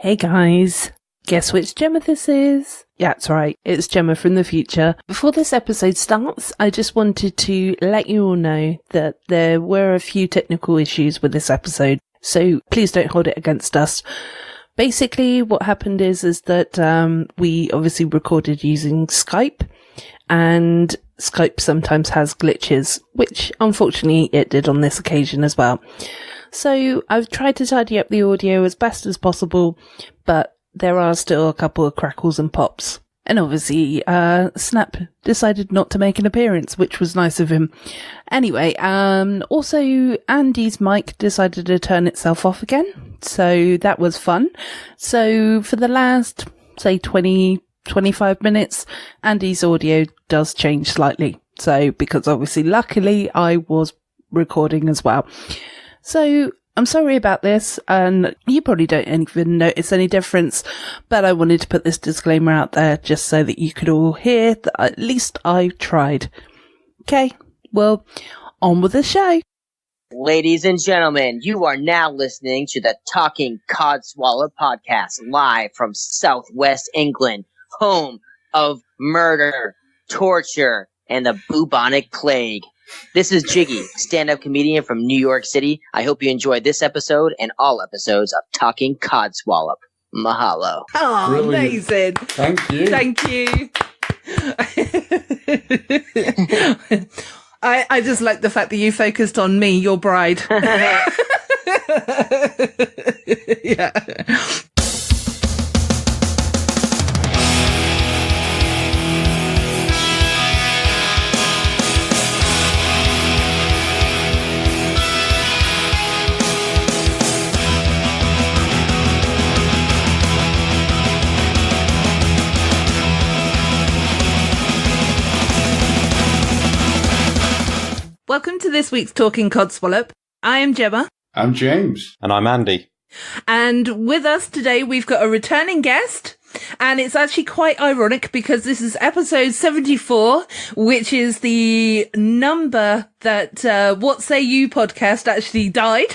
Hey guys, guess which Gemma this is? Yeah, that's right, it's Gemma from the future. Before this episode starts, I just wanted to let you all know that there were a few technical issues with this episode, so please don't hold it against us. Basically, what happened is that we obviously recorded using Skype, and Skype sometimes has glitches, which unfortunately it did on this occasion as well. So I've tried to tidy up the audio as best as possible, but there are still a couple of crackles and pops. And obviously, Snap decided not to make an appearance, which was nice of him. Anyway, also Andy's mic decided to turn itself off again, so that was fun. So for the last, say, 25 minutes, Andy's audio does change slightly. So, because obviously, luckily, I was recording as well. So, I'm sorry about this, and you probably don't even notice any difference, but I wanted to put this disclaimer out there just so that you could all hear that at least I tried. Okay, well, on with the show. Ladies and gentlemen, you are now listening to the Talking Codswallop podcast, live from Southwest England, home of murder, torture, and the bubonic plague. This is Jiggy, stand-up comedian from New York City. I hope you enjoyed this episode and all episodes of Talking Codswallop. Mahalo. Oh, brilliant. Amazing. Thank you. Thank you. I just like the fact that you focused on me, your bride. Yeah. Welcome to this week's Talking Codswallop. I am Gemma. I'm James. And I'm Andy. And with us today, we've got a returning guest. And it's actually quite ironic because this is episode 74, which is the number that What Say You podcast actually died.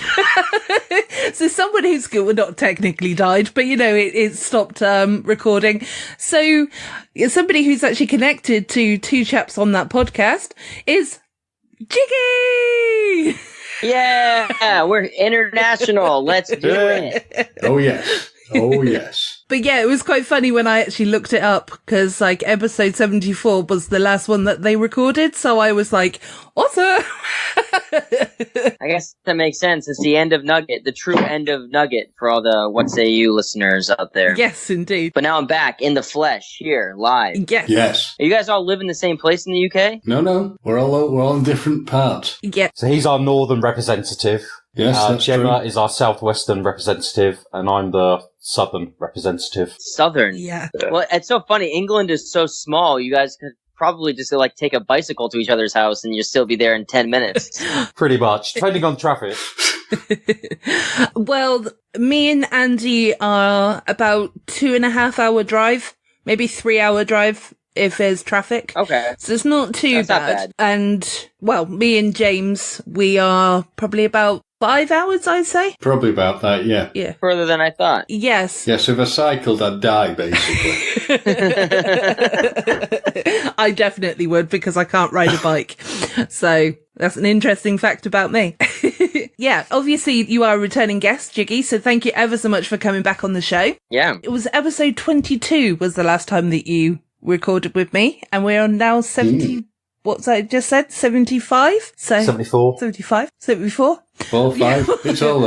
So someone who's well, not technically died, but it stopped recording. So somebody who's actually connected to two chaps on that podcast is Jiggy! Yeah, we're international. Let's do it. Oh, yes. Oh, yes. But yeah, it was quite funny when I actually looked it up because episode 74 was the last one that they recorded. So I was like, awesome. I guess that makes sense. It's the end of Nugget, the true end of Nugget for all the What Say You listeners out there. Yes, indeed. But now I'm back in the flesh here, live. Yes. Yes. You guys all live in the same place in the UK? No. We're all in different parts. Yeah. So he's our northern representative. Yes, that's Gemma true. is our southwestern representative, and I'm the southern representative. Southern? Yeah. Well, it's so funny. England is so small. You guys could probably just take a bicycle to each other's house and you'll still be there in 10 minutes. Pretty much, depending on traffic. Well, me and Andy are about 2.5 hour drive, maybe 3 hour drive if there's traffic. Okay. So it's not too That's not bad. And, well, me and James, we are probably about 5 hours, I'd say. Probably about that, yeah. Yeah. Further than I thought. Yes. Yes, if I cycled, I'd die, basically. I definitely would because I can't ride a bike. So that's an interesting fact about me. Yeah, obviously you are a returning guest, Jiggy, so thank you ever so much for coming back on the show. Yeah. It was episode 22 was the last time that you recorded with me, and we're on now 70... What's I just said? 75? So 74. 75? 74? 4, 5. It's all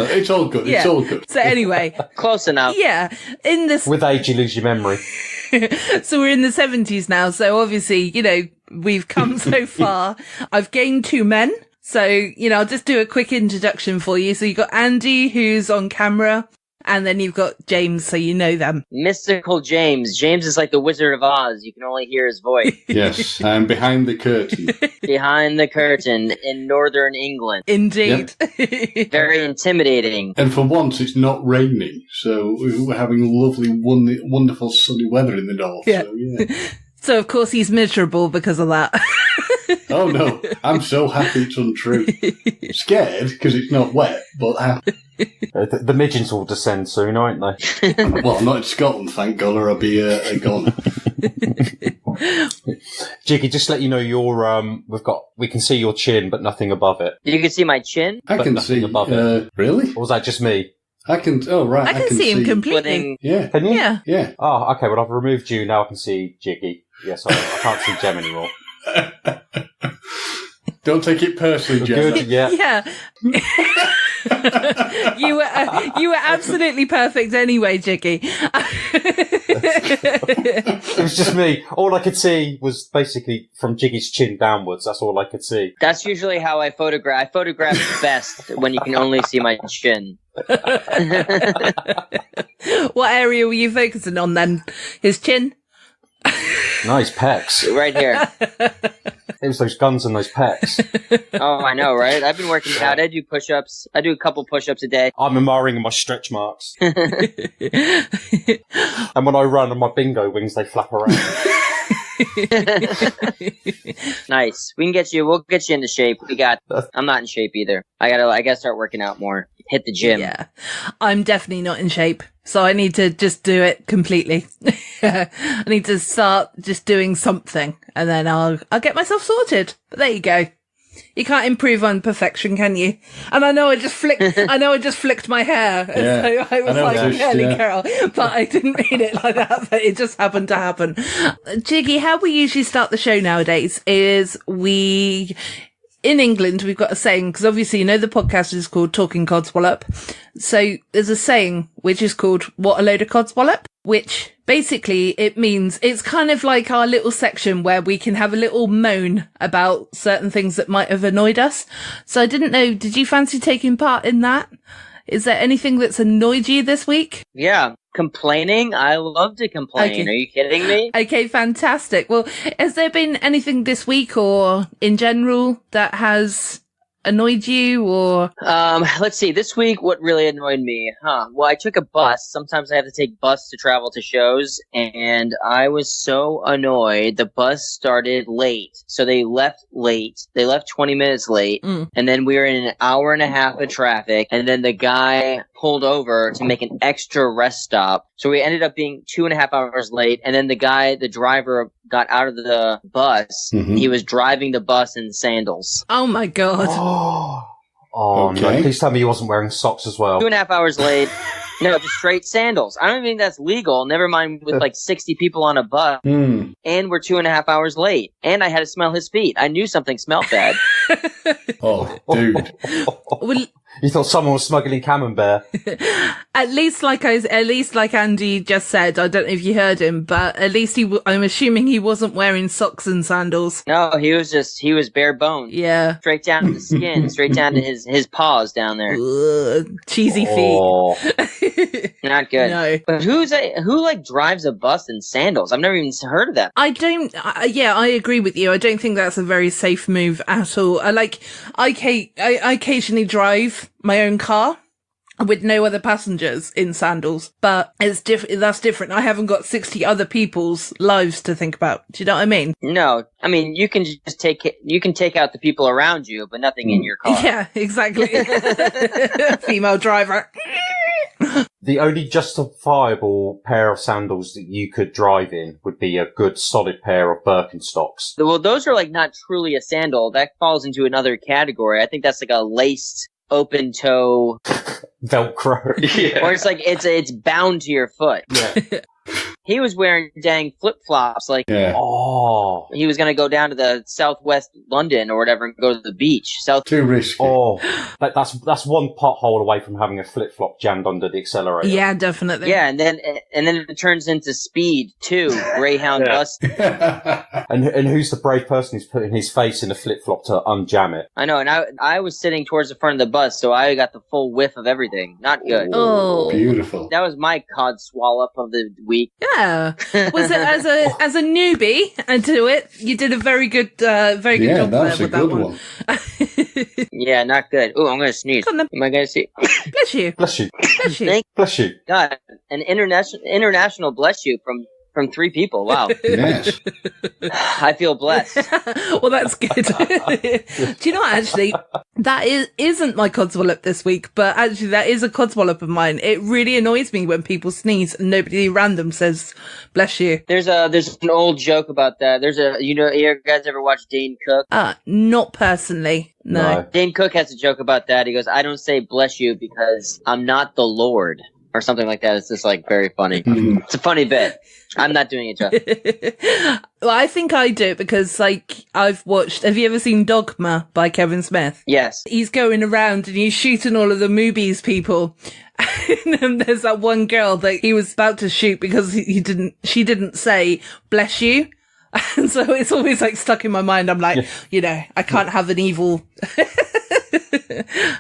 good. Yeah. It's all good. So anyway. Close enough. Yeah. In this... With age, you lose your memory. So we're in the 70s now. So obviously, we've come so far. I've gained 2 men. So, I'll just do a quick introduction for you. So you've got Andy, who's on camera. And then you've got James, so you know them. Mystical James. James is like the Wizard of Oz. You can only hear his voice. Yes, I'm behind the curtain. Behind the curtain in northern England. Indeed. Yep. Very intimidating. And for once, it's not raining, so we're having lovely, wonderful sunny weather in the north. Yeah. So, yeah. So, of course, he's miserable because of that. Oh no, I'm so happy it's untrue. Scared because it's not wet, but happy. The midgets will descend soon, aren't they? Well, not in Scotland, thank God, or I'll be a goner. Jiggy, just to let you know, we can see your chin, but nothing above it. You can see my chin? I But can nothing see. above it. Really? Or was that just me? I can. Oh right, I can see him completely. Yeah. Can you? Yeah. Yeah. Oh, okay. Well, I've removed you. Now I can see Jiggy. Yes, I can't see Gem anymore. Don't take it personally, Gemma. Good. Yeah. Yeah. You were absolutely perfect anyway, Jiggy. It was just me. All I could see was basically from Jiggy's chin downwards. That's all I could see. That's usually how I photograph. I photograph best when you can only see my chin. What area were you focusing on then? His chin? Nice pecs. Right here. It was those guns and those pecs. Oh, I know, right? I've been working out. I do push-ups. I do a couple push-ups a day. I'm admiring my stretch marks. And when I run on my bingo wings, they flap around. Nice. We'll get you into shape. I'm not in shape either. I gotta start working out more. Hit the gym. Yeah. I'm definitely not in shape, so I need to just do it completely. I need to start just doing something, and then I'll get myself sorted. But there you go. You can't improve on perfection, can you? And I know I just flicked my hair. Yeah. So I was Yeah. Carol, but I didn't mean it like that. But it just happened to happen. Jiggy, how we usually start the show nowadays is in England, we've got a saying, because obviously, you know, the podcast is called Talking Codswallop. So there's a saying which is called What a Load of Codswallop, which basically it means it's kind of like our little section where we can have a little moan about certain things that might have annoyed us. So I didn't know, did you fancy taking part in that? Is there anything that's annoyed you this week? Yeah. Complaining? I love to complain. Okay. Are you kidding me? Okay, fantastic. Well, has there been anything this week or in general that has annoyed you or? Let's see. This week, what really annoyed me? Well, I took a bus. Sometimes I have to take bus to travel to shows, and I was so annoyed. The bus started late. So they left late. They left 20 minutes late, and then we were in an hour and a half of traffic, and then the guy pulled over to make an extra rest stop. So we ended up being 2.5 hours late, and then the driver got out of the bus. Mhm. He was driving the bus in sandals. Oh my God. Oh, Okay. no. Please tell me he wasn't wearing socks as well. 2.5 hours late. No, just straight sandals. I don't even think that's legal. Never mind with like 60 people on a bus. Mm. And we're 2.5 hours late. And I had to smell his feet. I knew something smelled bad. Oh, dude. Well, You thought someone was smuggling camembert. at least like Andy just said, I don't know if you heard him, but at least I'm assuming he wasn't wearing socks and sandals. No, he was bare bones. Yeah. Straight down to the skin, straight down to his paws down there. Ugh, cheesy feet. Oh. Not good. No. But who drives a bus in sandals? I've never even heard of that. I agree with you. I don't think that's a very safe move at all. I occasionally drive my own car with no other passengers in sandals, but that's different. I haven't got 60 other people's lives to think about. Do you know what I mean? No, I mean you can just take out the people around you, but nothing in your car. Yeah, exactly. Female driver. The only justifiable pair of sandals that you could drive in would be a good solid pair of Birkenstocks. Well, those are like not truly a sandal. That falls into another category. I think that's like a laced open toe, Velcro. Yeah. or it's like it's bound to your foot. Yeah. He was wearing dang flip-flops like Yeah. Oh. he was going to go down to the southwest London or whatever and go to the beach. Too risky. Oh. That's one pothole away from having a flip-flop jammed under the accelerator. Yeah, definitely. Yeah, and then it turns into Speed too. Greyhound Yeah. bus. And who's the brave person who's putting his face in a flip-flop to unjam it? I know, and I was sitting towards the front of the bus, so I got the full whiff of everything. Not good. Oh. Beautiful. That was my Codswallop of the week. Yeah. Was it as a newbie to it? You did a very good job there That's a with that good one. Yeah, not good. Ooh, I'm going to sneeze. Come on. Am I going to see? Bless you. Bless you. Bless you. Thank Bless you. God. An international bless you from from 3 people. Wow. Yes. I feel blessed. Well, that's good. Do you know what, actually, that isn't my Codswallop this week, but actually that is a Codswallop of mine. It really annoys me when people sneeze and nobody random says, bless you. There's an old joke about that. You guys ever watch Dane Cook? Not personally. No. Dane Cook has a joke about that. He goes, I don't say bless you because I'm not the Lord. Or something like that. It's just like very funny. It's a funny bit. I'm not doing it, Jeff. Well, I think I do it because, like, have you ever seen Dogma by Kevin Smith? Yes. He's going around and he's shooting all of the movies people. And then there's that one girl that he was about to shoot because she didn't say, bless you. And so it's always like stuck in my mind. I'm like, I can't have an evil.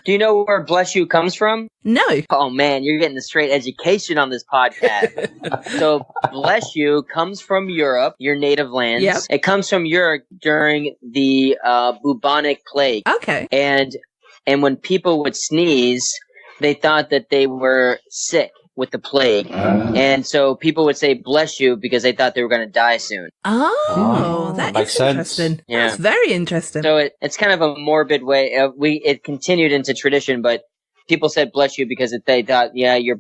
Do you know where bless you comes from? No. Oh man, you're getting a straight education on this podcast. So bless you comes from Europe, your native lands. Yep. It comes from Europe during the bubonic plague. Okay. And when people would sneeze, they thought that they were sick with the plague. And so people would say bless you because they thought they were going to die soon. Oh, that is interesting. Yeah. That's very interesting. So it's kind of a morbid way. It continued into tradition, but people said bless you because they thought, you're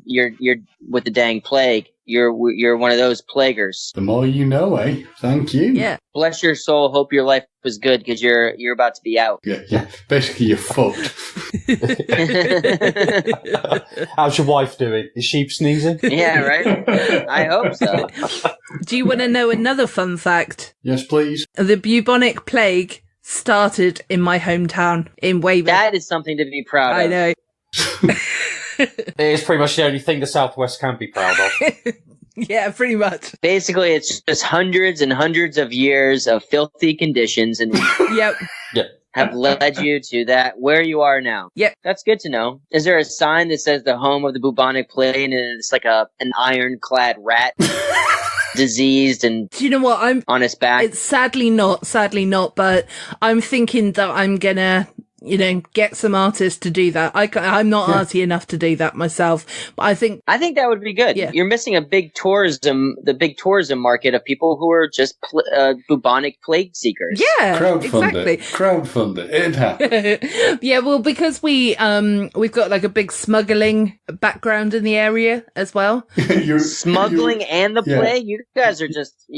with the dang plague. You're one of those plaguers. The more you know, eh? Thank you. Yeah. Bless your soul. Hope your life was good because you're about to be out. Yeah. Basically, you're fucked. How's your wife doing? Is she sneezing? Yeah, right? I hope so. Do you want to know another fun fact? Yes, please. The bubonic plague started in my hometown in Weymouth. That is something to be proud of. I know. It is pretty much the only thing the Southwest can be proud of. Yeah, pretty much. Basically, it's just hundreds and hundreds of years of filthy conditions and Yep. have led you to that where you are now. Yep. That's good to know. Is there a sign that says the home of the bubonic plague and it's like an ironclad rat diseased and Do you know what? on its back? It's sadly not, but I'm thinking that I'm gonna, get some artists to do that. I'm not arty enough to do that myself, but I think that would be good. Yeah. You're missing the big tourism market of people who are just bubonic plague seekers. yeah, exactly. Crowdfund it. It'd happen. Yeah, well, because we've got like a big smuggling background in the area as well. Smuggling and the plague? You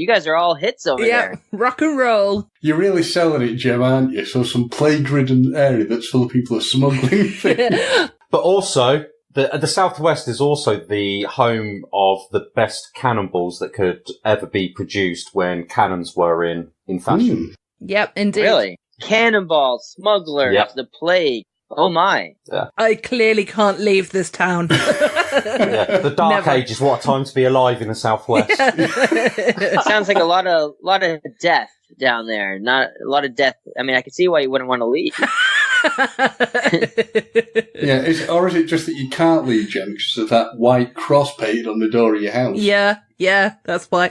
guys are all hits over there. Rock and roll. You're really selling it, Gemma, aren't you? So some plague-ridden area that's full of people who are smuggling things. But also, the Southwest is also the home of the best cannonballs that could ever be produced when cannons were in fashion. Yep, indeed. Really? Cannonballs, smugglers, the plague. Oh my. Yeah. I clearly can't leave this town. The Dark Ages, what a time to be alive in the Southwest. It sounds like a lot of death down there. Not a lot of death. I mean, I can see why you wouldn't want to leave. Or is it just that you can't leave, Jem, because of that white cross painted on the door of your house? Yeah, that's why.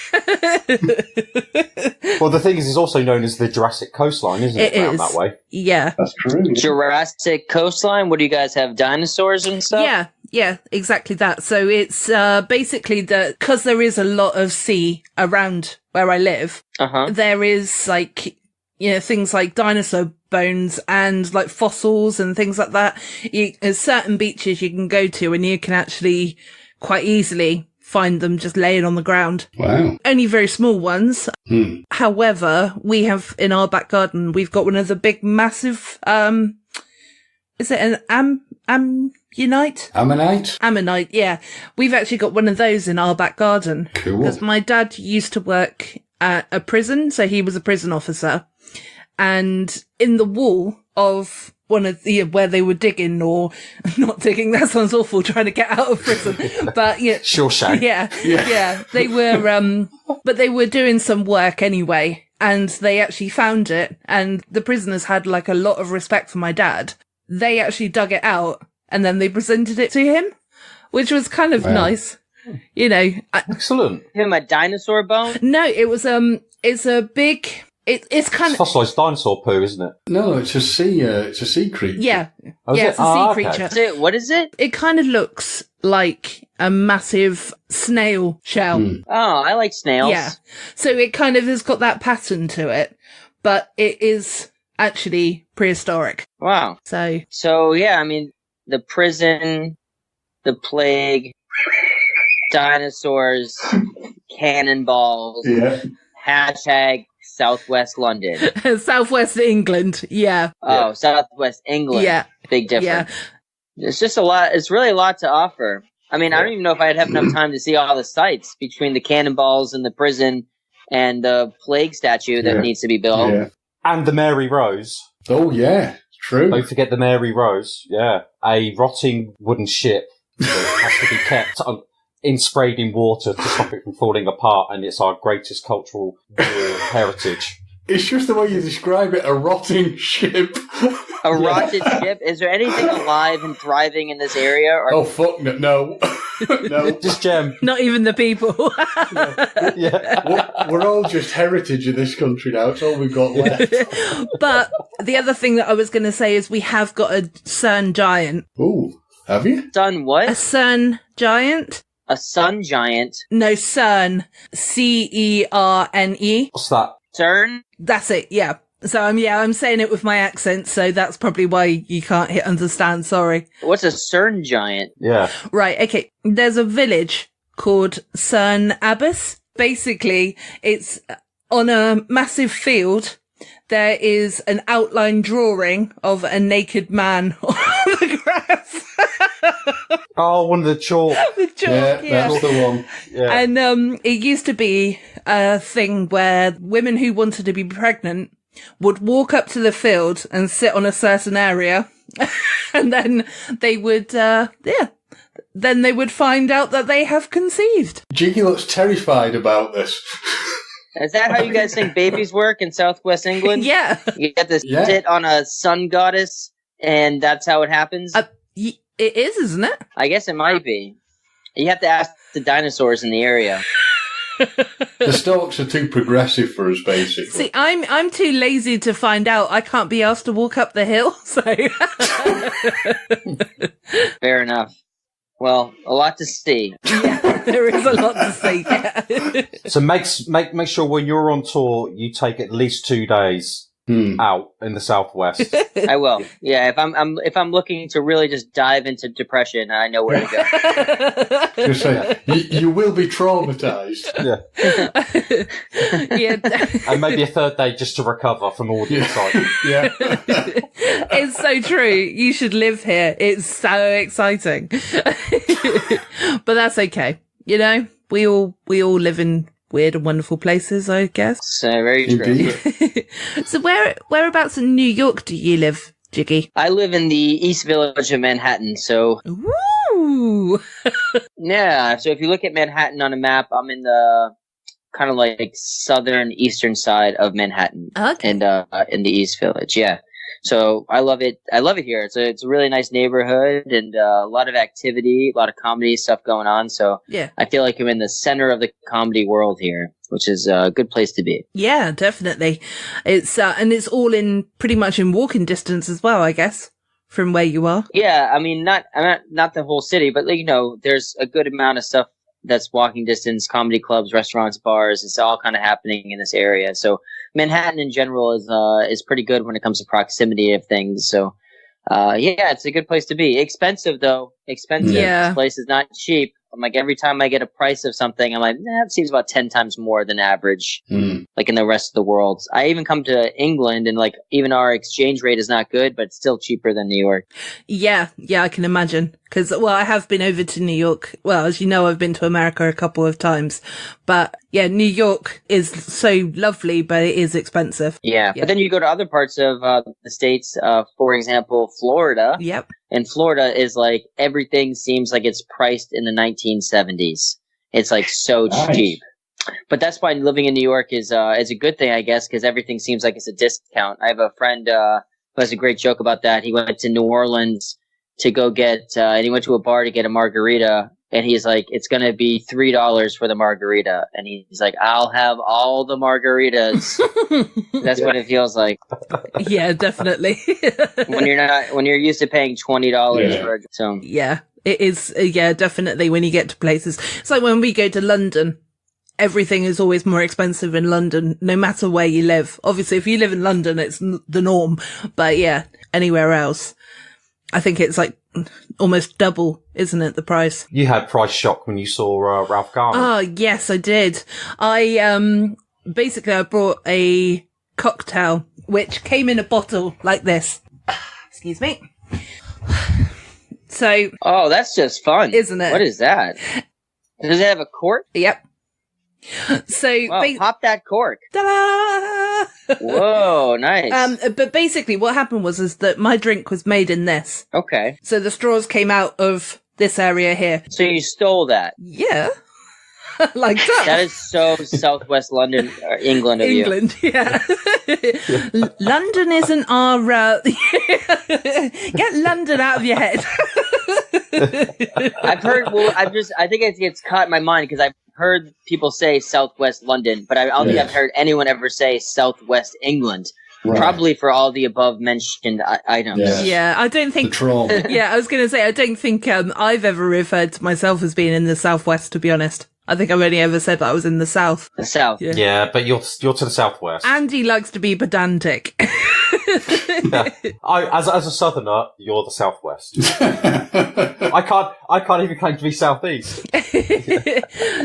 Well, the thing is, it's also known as the Jurassic Coastline, isn't it? Around that way. Yeah. That's true. Jurassic Coastline? What do you guys have, dinosaurs and stuff? Yeah, exactly that. So it's basically because there is a lot of sea around where I live, there is like, things like dinosaur bones and like fossils and things like that. There's certain beaches you can go to and you can actually quite easily find them just laying on the ground. Wow. Only very small ones. However, we have in our back garden, we've got one of the big massive, is it an Ammonite? Ammonite, yeah. We've actually got one of those in our back garden. Cool. Because my dad used to work at a prison, so he was a prison officer. And in the wall of one of the, where they were digging or not digging, that sounds awful, trying to get out of prison. But yeah. Shawshank. Yeah. They were, but they were doing some work anyway. And they actually found it. And the prisoners had like a lot of respect for my dad. They actually dug it out and then they presented it to him, which was kind of nice. Excellent. Him a dinosaur bone? No, it was, it's a big, it's kind of fossilized dinosaur poo, isn't it? No, it's a sea creature. Yeah. Oh, It's a sea creature. What is it? It kind of looks like a massive snail shell. Oh, I like snails. Yeah. So it kind of has got that pattern to it, but it is actually prehistoric. Wow. So yeah, I mean, the prison, the plague, dinosaurs, cannonballs, hashtag Southwest London. Southwest England, yeah. Oh, Southwest England. Yeah. Big difference. Yeah. It's just a lot. It's really a lot to offer. I mean, I don't even know if I'd have enough time to see all the sites between the cannonballs and the prison and the plague statue that needs to be built. Yeah. And the Mary Rose. Oh, yeah. True. Don't forget the Mary Rose. Yeah. A rotting wooden ship that has to be kept sprayed in water to stop it from falling apart, and it's our greatest cultural heritage. It's just the way you describe it, a rotting ship. A rotted ship? Is there anything alive and thriving in this area? Or- Oh, fuck no. No. Just Gem. Not even the people. Yeah. We're all just heritage of this country now. It's all we've got left. But the other thing that I was going to say is we have got a CERN giant. Ooh, have you? Sun what? A CERN giant? A sun giant. No, CERN. CERNE. What's that? CERN? That's it, yeah. So I'm saying it with my accent, so that's probably why you can't understand, sorry. What's a CERN giant? Yeah. Right, okay. There's a village called CERN Abbas. Basically, it's on a massive field. There is an outline drawing of a naked man on the grass. Oh, one of the chalk. The chalk, yeah. That's the one. Yeah. And it used to be a thing where women who wanted to be pregnant would walk up to the field and sit on a certain area, and then they would, then they would find out that they have conceived. Jiggy looks terrified about this. Is that how you guys think babies work in Southwest England? Yeah. You get to sit on a sun goddess, and that's how it happens? It is, isn't it? I guess it might be. You have to ask the dinosaurs in the area. The stalks are too progressive for us, basically. See, I'm too lazy to find out. I can't be asked to walk up the hill, so. Fair enough. Well, a lot to see. Yeah, there is a lot to see. Yeah. So make sure when you're on tour, you take at least 2 days out in the Southwest. I will. Yeah, if I'm looking to really just dive into depression, I know where to go. Just say, you will be traumatized. Yeah. Yeah. And maybe a third day just to recover from all the excitement. Yeah. It's so true. You should live here. It's so exciting. But that's okay. You know, we all live in weird and wonderful places, I guess. So very true. Indeed. So whereabouts in New York do you live, Jiggy? I live in the East Village of Manhattan, so Ooh. yeah. So if you look at Manhattan on a map, I'm in the kind of like southern eastern side of Manhattan, Okay. and in the East Village. Yeah. So I love it. I love it here. It's a really nice neighborhood and a lot of activity, a lot of comedy stuff going on. So Yeah. I feel like I'm in the center of the comedy world here, which is a good place to be. Yeah, definitely. It's and it's all in pretty much in walking distance as well, I guess, from where you are. Yeah, I mean, not the whole city, but like, there's a good amount of stuff that's walking distance: comedy clubs, restaurants, bars. It's all kind of happening in this area. So Manhattan in general is pretty good when it comes to proximity of things. So yeah, it's a good place to be. Expensive though. Expensive. Yeah. This place is not cheap. I'm like, every time I get a price of something, I'm like, it seems about 10 times more than average, like in the rest of the world. I even come to England and like, even our exchange rate is not good, but it's still cheaper than New York. Yeah, I can imagine. Because, well, I have been over to New York. Well, as you know, I've been to America a couple of times. But yeah, New York is so lovely, but it is expensive. Yeah. But then you go to other parts of the States, for example, Florida. Yep. And Florida is like, everything seems like it's priced in the 1970s. It's like so cheap. But that's why living in New York is a good thing, I guess, because everything seems like it's a discount. I have a friend who has a great joke about that. He went to New Orleans to go get, and he went to a bar to get a margarita, and he's like, it's going to be $3 for the margarita. And he's like, I'll have all the margaritas. That's what it feels like. Yeah, definitely. when you're used to paying $20 for it. So Yeah. It is, yeah, definitely when you get to places. It's like when we go to London, everything is always more expensive in London, no matter where you live. Obviously, if you live in London, it's the norm. But yeah, anywhere else, I think it's like almost double, isn't it, the price? You had price shock when you saw Ralph Garman. Oh, yes, I did. Basically, I brought a cocktail, which came in a bottle like this. Excuse me. So. Oh, that's just fun. Isn't it? What is that? Does it have a cork? Yep. So. Pop that cork. Ta-da! Whoa, nice. But basically what happened is that my drink was made in this. Okay. So the straws came out of this area here. So you stole that? Yeah. Like that. That is so Southwest London, or England of England, you. yeah. London isn't our, get London out of your head. I've heard, I think it's caught in my mind because I've heard people say Southwest London, but I don't think I've heard anyone ever say Southwest England. Right. Probably for all the above mentioned items. Yeah, I don't think. Yeah, I was going to say, I don't think I've ever referred to myself as being in the Southwest, to be honest. I think I've only ever said that I was in the South. The South. Yeah, but you're to the Southwest. Andy likes to be pedantic. Yeah. As a Southerner, you're the Southwest. I can't even claim to be Southeast.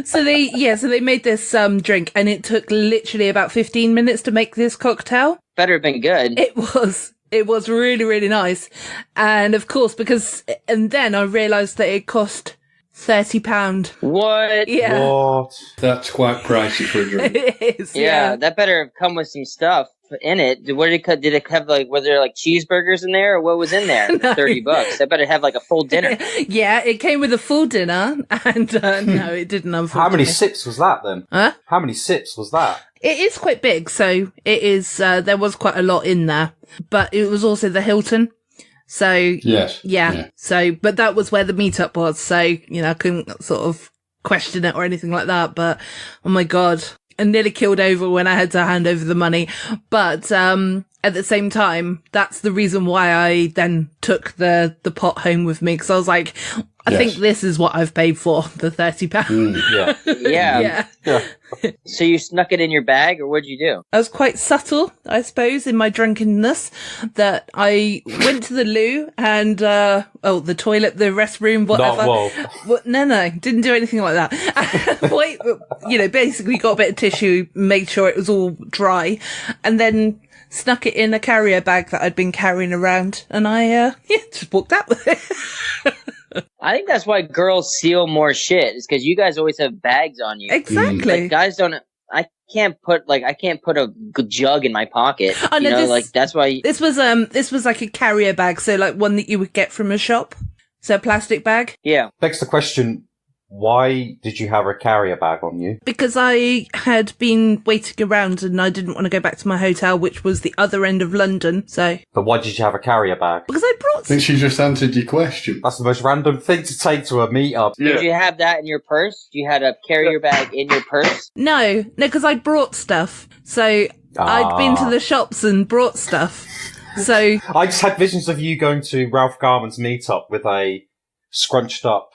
So they made this drink, and it took literally about 15 minutes to make this cocktail. Better have been good. It was really, really nice. And of course, and then I realised that it cost £30. What? Yeah. What? That's quite pricey for a drink. It is, yeah. That better have come with some stuff in it. Did it have were there like cheeseburgers in there, or what was in there? No. $30. That better have like a full dinner. Yeah, it came with a full dinner, and no, it didn't, unfortunately. How many sips was that then? Huh? How many sips was that? It is quite big, so it is, there was quite a lot in there, but it was also the Hilton. So, yes. Yeah. So, but that was where the meetup was. So, I couldn't sort of question it or anything like that. But, oh my God, I nearly killed over when I had to hand over the money. But, at the same time, that's the reason why I then took the pot home with me. Cause I was like, I think this is what I've paid for, the £30. Yeah. So you snuck it in your bag, or what'd you do? I was quite subtle, I suppose, in my drunkenness, that I went to the loo and, the toilet, the restroom, whatever. Well, no, didn't do anything like that. Basically got a bit of tissue, made sure it was all dry, and then snuck it in a carrier bag that I'd been carrying around, and I, just walked out with it. I think that's why girls steal more shit, is because you guys always have bags on you. Exactly. Like, guys don't. I can't put a jug in my pocket. Oh, no, that's why. This was like a carrier bag, so like one that you would get from a shop, so a plastic bag. Yeah. Begs the question: why did you have a carrier bag on you? Because I had been waiting around and I didn't want to go back to my hotel, which was the other end of London, so... But why did you have a carrier bag? Because I brought... I think she just answered your question. That's the most random thing to take to a meetup. Yeah. Did you have that in your purse? You had a carrier bag in your purse? No, because I brought stuff. So I'd been to the shops and brought stuff. So... I just had visions of you going to Ralph Garman's meetup with a scrunched up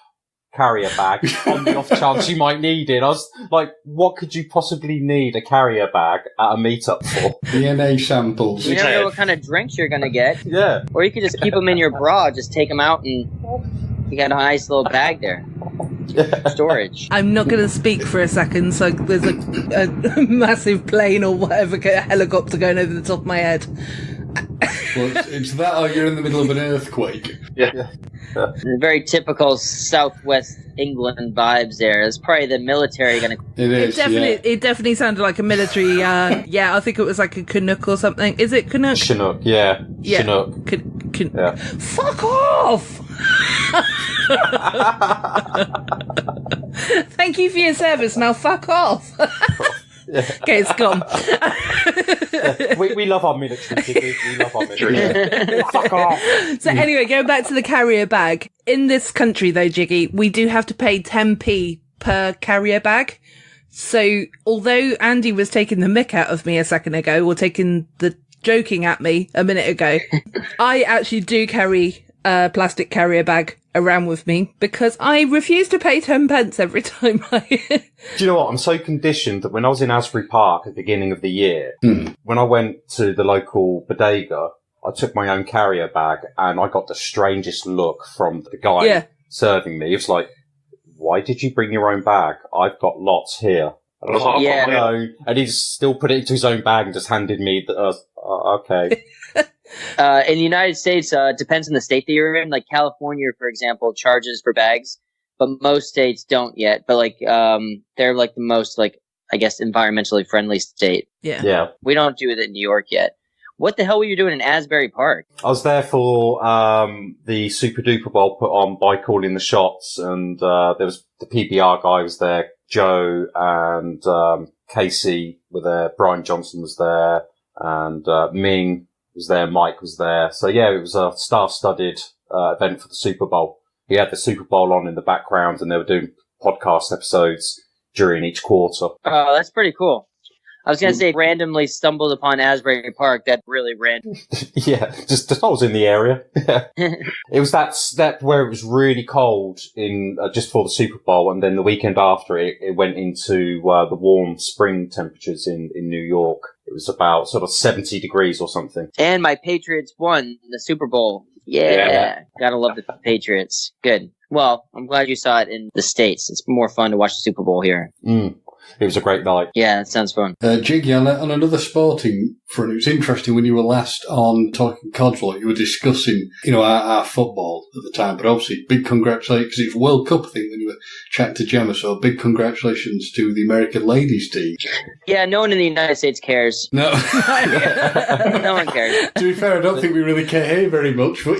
carrier bag on the off chance you might need it. I was like, what could you possibly need a carrier bag at a meetup for? DNA samples. You never know what kind of drinks you're gonna get. Yeah. Or you could just keep them in your bra, just take them out, and you got a nice little bag there. Storage. I'm not going to speak for a second, so there's a massive plane or whatever, a helicopter going over the top of my head. Well, it's that or you're in the middle of an earthquake. Yeah. Very typical Southwest England vibes there. It's probably the military going to... It definitely sounded like a military, I think it was like a Canuck or something. Is it Canuck? Chinook, yeah. Chinook. Yeah. Fuck off! Thank you for your service, now fuck off! Okay, it's gone. We love our military, Jiggy. We love our military. Fuck off. So anyway, going back to the carrier bag. In this country, though, Jiggy, we do have to pay 10p per carrier bag. So although Andy was taking the mick out of me a second ago, or taking the joking at me a minute ago, I actually do carry a plastic carrier bag. around with me because I refuse to pay 10 pence every time I... Do you know what? I'm so conditioned that when I was in Asbury Park at the beginning of the year, when I went to the local bodega, I took my own carrier bag and I got the strangest look from the guy serving me. It was like, why did you bring your own bag? I've got lots here. And I was like, I've got my own. And he still put it into his own bag and just handed me okay. In the United States, it depends on the state that you're in. Like California, for example, charges for bags, but most states don't yet. But like, they're like the most, like, I guess, environmentally friendly state. Yeah. We don't do it in New York yet. What the hell were you doing in Asbury Park? I was there for the Super Duper Bowl put on by Calling the Shots, and there was the PBR guy was there, Joe and Casey were there, Brian Johnson was there, and Ming was there, Mike was there. So yeah, it was a star-studded event for the Super Bowl. He had the Super Bowl on in the background, and they were doing podcast episodes during each quarter. Oh, that's pretty cool. I was going to say randomly stumbled upon Asbury Park. That's really random. Yeah, just I was in the area. It was that where it was really cold in just for the Super Bowl, and then the weekend after it went into the warm spring temperatures in New York. It was about sort of 70 degrees or something. And my Patriots won the Super Bowl. Yeah. Gotta love the Patriots. Good. Well, I'm glad you saw it in the States. It's more fun to watch the Super Bowl here. It was a great night. Yeah, it sounds fun. Jiggy, on another sporting front, it was interesting when you were last on Talking Codswallop, you were discussing, our football at the time, but obviously big congratulations, because it's World Cup, I think, when you were chatting to Gemma, so big congratulations to the American ladies team. Yeah, no one in the United States cares. No. No one cares. To be fair, I don't think we really care here very much, but,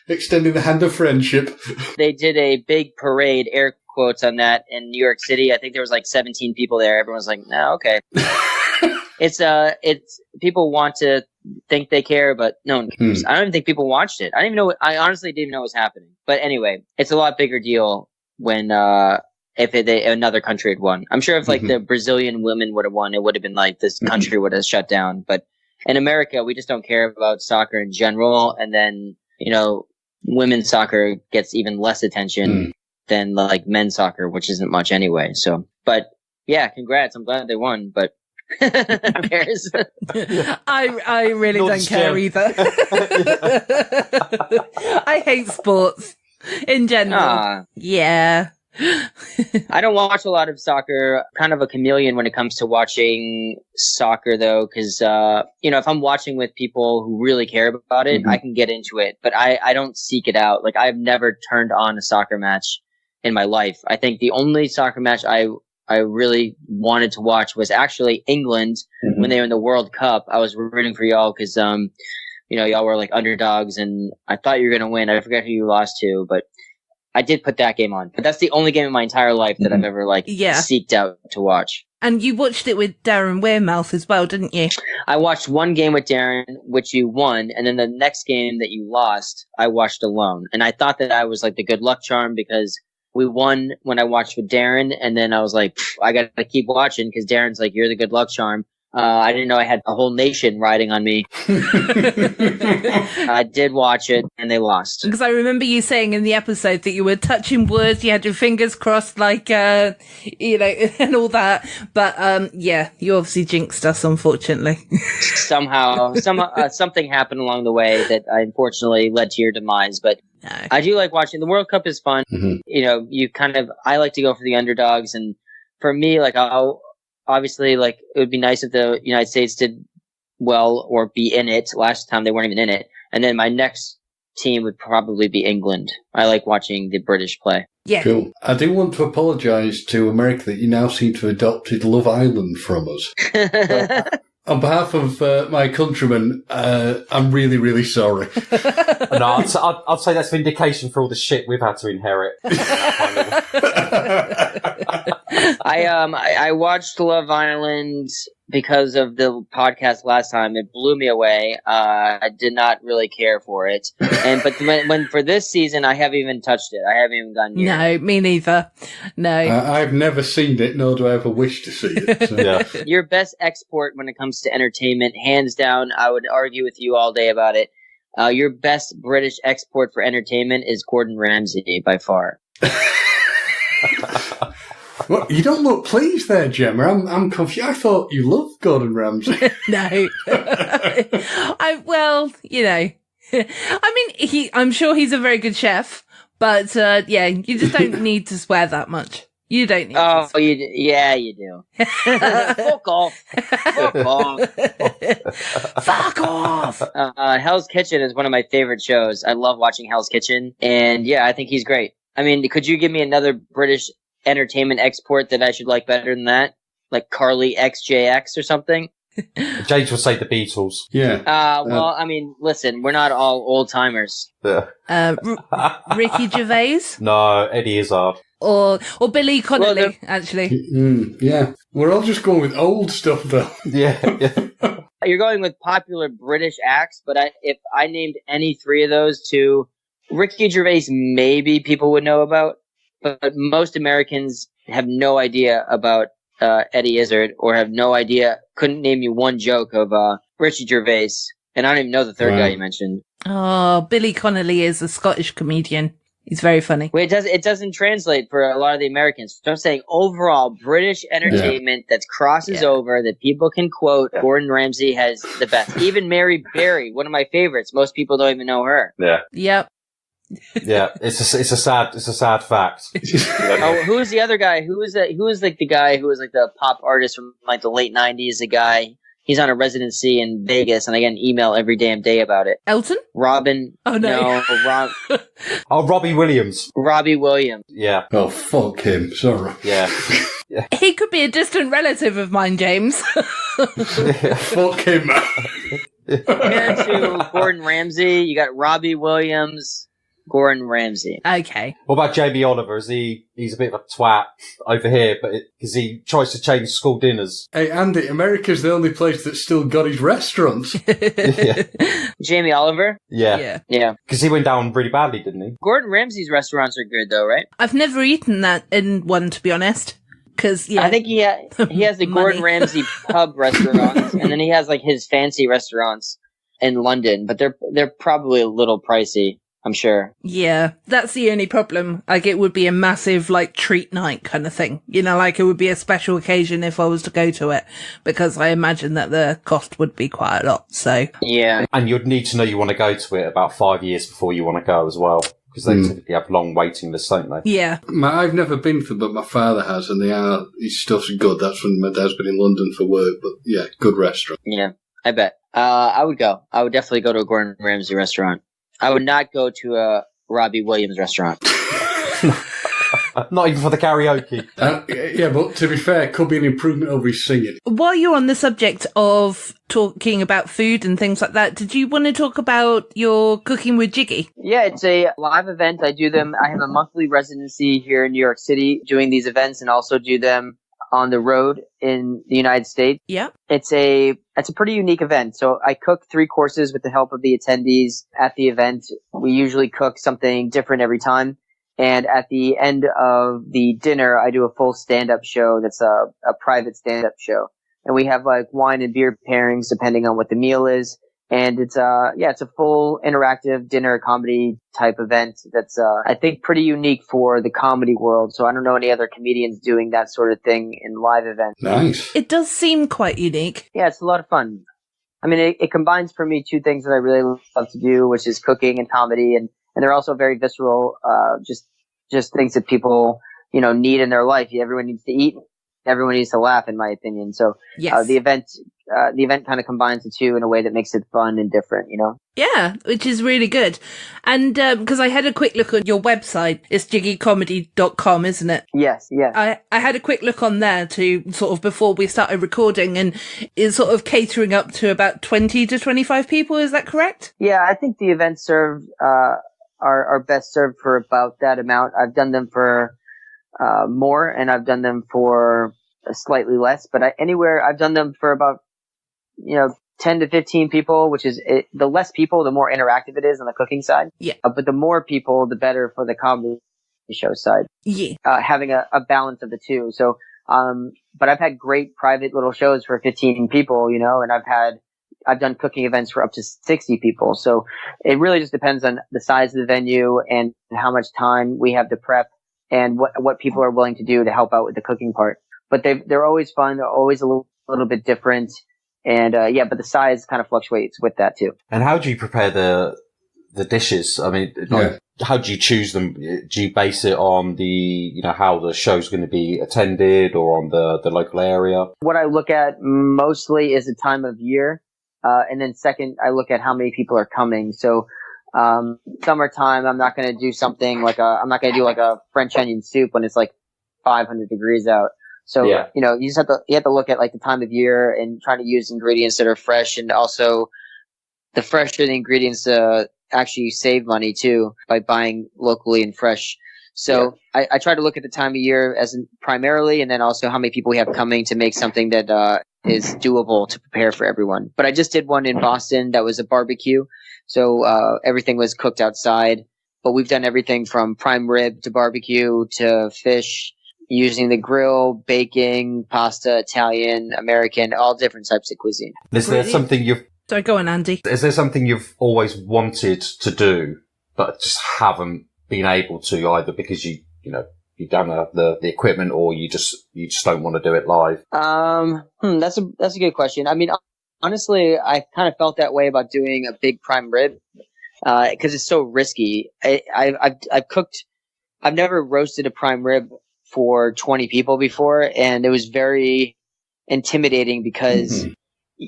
extending the hand of friendship. They did a big parade, air quotes on that, in New York City. I think there was like 17 people there. Everyone's like, no, okay. It's people want to think they care, but no one cares. I don't even think people watched it. I honestly didn't even know what was happening. But anyway, it's a lot bigger deal when if another country had won. I'm sure if like the Brazilian women would have won, it would have been like this country would have shut down. But in America, we just don't care about soccer in general, and then women's soccer gets even less attention than like men's soccer, which isn't much anyway. So, but yeah, congrats. I'm glad they won, but who cares? I really don't care either. I hate sports in general. Yeah. I don't watch a lot of soccer. Kind of a chameleon when it comes to watching soccer, though, because if I'm watching with people who really care about it, I can get into it. But I don't seek it out. Like, I've never turned on a soccer match in my life. I think the only soccer match I really wanted to watch was actually England when they were in the World Cup. I was rooting for y'all because y'all were like underdogs, and I thought you were gonna win. I forget who you lost to, but I did put that game on. But that's the only game in my entire life that I've ever seeked out to watch. And you watched it with Darren Wearmouth as well, didn't you? I watched one game with Darren, which you won, and then the next game that you lost, I watched alone. And I thought that I was like the good luck charm because we won when I watched with Darren, and then I was like, I gotta keep watching because Darren's like, you're the good luck charm. I didn't know I had a whole nation riding on me. I did watch it, and they lost. Because I remember you saying in the episode that you were touching wood, you had your fingers crossed, like, and all that. But, you obviously jinxed us, unfortunately. Somehow, something happened along the way that unfortunately led to your demise, but no. I do like watching. The World Cup is fun. I like to go for the underdogs, and for me, like, obviously, like, it would be nice if the United States did well or be in it. Last time they weren't even in it. And then my next team would probably be England. I like watching the British play. Yeah. Cool. I do want to apologise to America that you now seem to have adopted Love Island from us. On behalf of my countrymen, I'm really, really sorry. No, I'd say that's vindication for all the shit we've had to inherit. I watched Love Island because of the podcast last time. It blew me away. I did not really care for it. But when for this season, I haven't even touched it. I haven't even gone near it. No, me neither. No. I've never seen it, nor do I ever wish to see it. So. Yeah. Your best export when it comes to entertainment, hands down, I would argue with you all day about it. Your best British export for entertainment is Gordon Ramsay by far. Well, you don't look pleased there, Gemma. I'm confused. I thought you loved Gordon Ramsay. No. I'm sure he's a very good chef, but you just don't need to swear that much. You don't need to swear. You do. Fuck off. Fuck off. Fuck off. Hell's Kitchen is one of my favorite shows. I love watching Hell's Kitchen, and yeah, I think he's great. I mean, could you give me another British entertainment export that I should like better than that? Like Carly XJX or something? James would say the Beatles. Yeah. Well, I mean, listen, we're not all old timers. Yeah. Ricky Gervais? No, Eddie Izzard. Or Billy Connolly, actually. Yeah. We're all just going with old stuff, though. Yeah. You're going with popular British acts, but if I named any three of those to Ricky Gervais, maybe people would know about, but most Americans have no idea about Eddie Izzard, or have no idea, couldn't name you one joke of Ricky Gervais, and I don't even know the third guy you mentioned. Oh, Billy Connolly is a Scottish comedian. He's very funny. Wait, it doesn't translate for a lot of the Americans. So I'm saying overall British entertainment that crosses over, that people can quote. Gordon Ramsay has the best. Even Mary Berry, one of my favorites. Most people don't even know her. Yeah. Yep. Yeah, it's a sad fact. Oh, who is the other guy? Who is like the guy who was like the pop artist from like the late '90s? The guy, he's on a residency in Vegas, and I get an email every damn day about it. Elton? Robin? Oh no, Robbie Williams. Robbie Williams. Yeah. Oh, fuck him. Sorry. Yeah. He could be a distant relative of mine, James. Fuck him. Compared to Gordon Ramsay, you got Robbie Williams. Gordon Ramsay. Okay. What about Jamie Oliver? He's a bit of a twat over here, but because he tries to change school dinners. Hey, Andy, America's the only place that's still got his restaurants. Yeah. Jamie Oliver? Yeah. Because he went down really badly, didn't he? Gordon Ramsay's restaurants are good, though, right? I've never eaten that in one, to be honest. Because I think he has the Gordon Ramsay pub restaurants, and then he has like his fancy restaurants in London, but they're probably a little pricey. I'm sure. Yeah, that's the only problem. Like, it would be a massive, like, treat night kind of thing. You know, like, it would be a special occasion if I was to go to it, because I imagine that the cost would be quite a lot, so. Yeah. And you'd need to know you want to go to it about 5 years before you want to go as well, because they typically have long waiting lists, don't they? Yeah. I've never been to them, but my father has, and his stuff's good. That's when my dad's been in London for work, but yeah, good restaurant. Yeah, I bet. I would go. I would definitely go to a Gordon Ramsay restaurant. I would not go to a Robbie Williams restaurant. Not even for the karaoke. Yeah, but to be fair, it could be an improvement over his singing. While you're on the subject of talking about food and things like that, did you want to talk about your Cooking with Jiggy? Yeah, it's a live event. I have a monthly residency here in New York City doing these events, and also do them on the road in the United States. Yeah. It's a pretty unique event. So I cook 3 courses with the help of the attendees at the event. We usually cook something different every time. And at the end of the dinner, I do a full stand-up show that's a private stand-up show. And we have like wine and beer pairings depending on what the meal is. And it's a full interactive dinner comedy type event that's, I think, pretty unique for the comedy world. So I don't know any other comedians doing that sort of thing in live events. Nice. It does seem quite unique. Yeah, it's a lot of fun. I mean, it combines for me 2 things that I really love to do, which is cooking and comedy. And they're also very visceral, just things that people, need in their life. Everyone needs to eat. Everyone needs to laugh, in my opinion. So Yes. the event kind of combines the two in a way that makes it fun and different, Yeah, which is really good. And because I had a quick look on your website, it's jiggycomedy.com, isn't it? Yes. I had a quick look on there to sort of before we started recording, and it's sort of catering up to about 20 to 25 people. Is that correct? Yeah, I think the events served are best served for about that amount. I've done them for more, and I've done them for slightly less, but I've done them for about 10 to 15 people, which is the less people, the more interactive it is on the cooking side. Yeah. But the more people, the better for the comedy show side. Yeah. Having a balance of the two. So, but I've had great private little shows for 15 people, and I've had I've done cooking events for up to 60 people. So it really just depends on the size of the venue and how much time we have to prep and what people are willing to do to help out with the cooking part. But they're always fun. They're always a little bit different. And, but the size kind of fluctuates with that too. And how do you prepare the dishes? I mean, how do you choose them? Do you base it on how the show's going to be attended or on the local area? What I look at mostly is the time of year. And then second, I look at how many people are coming. So, summertime, I'm not going to do something I'm not going to do like a French onion soup when it's like 500 degrees out. So, you have to look at like the time of year and try to use ingredients that are fresh, and also the fresher the ingredients, actually save money too by buying locally and fresh. So I try to look at the time of year as primarily, and then also how many people we have coming to make something that, is doable to prepare for everyone. But I just did one in Boston that was a barbecue. So, everything was cooked outside, but we've done everything from prime rib to barbecue to fish, using the grill, baking, pasta, Italian, American, all different types of cuisine. Is there something Sorry, go on, Andy. Is there something you've always wanted to do, but just haven't been able to, either because you don't have the equipment, or you just don't want to do it live? That's a good question. I mean, honestly, I kind of felt that way about doing a big prime rib, because it's so risky. I've never roasted a prime rib for 20 people before, and it was very intimidating because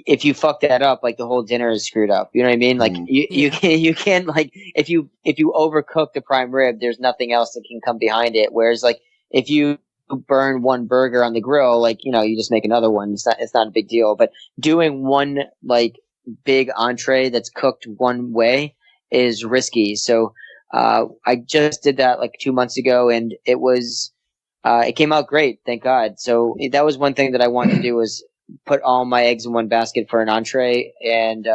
if you fuck that up, like the whole dinner is screwed up. You know what I mean? Like you can't like, if you overcook the prime rib, there's nothing else that can come behind it. Whereas like if you burn one burger on the grill, like, you just make another one. It's not a big deal. But doing one like big entree that's cooked one way is risky. So I just did that like 2 months ago, and it came out great, thank God. So that was one thing that I wanted to do, was put all my eggs in one basket for an entree and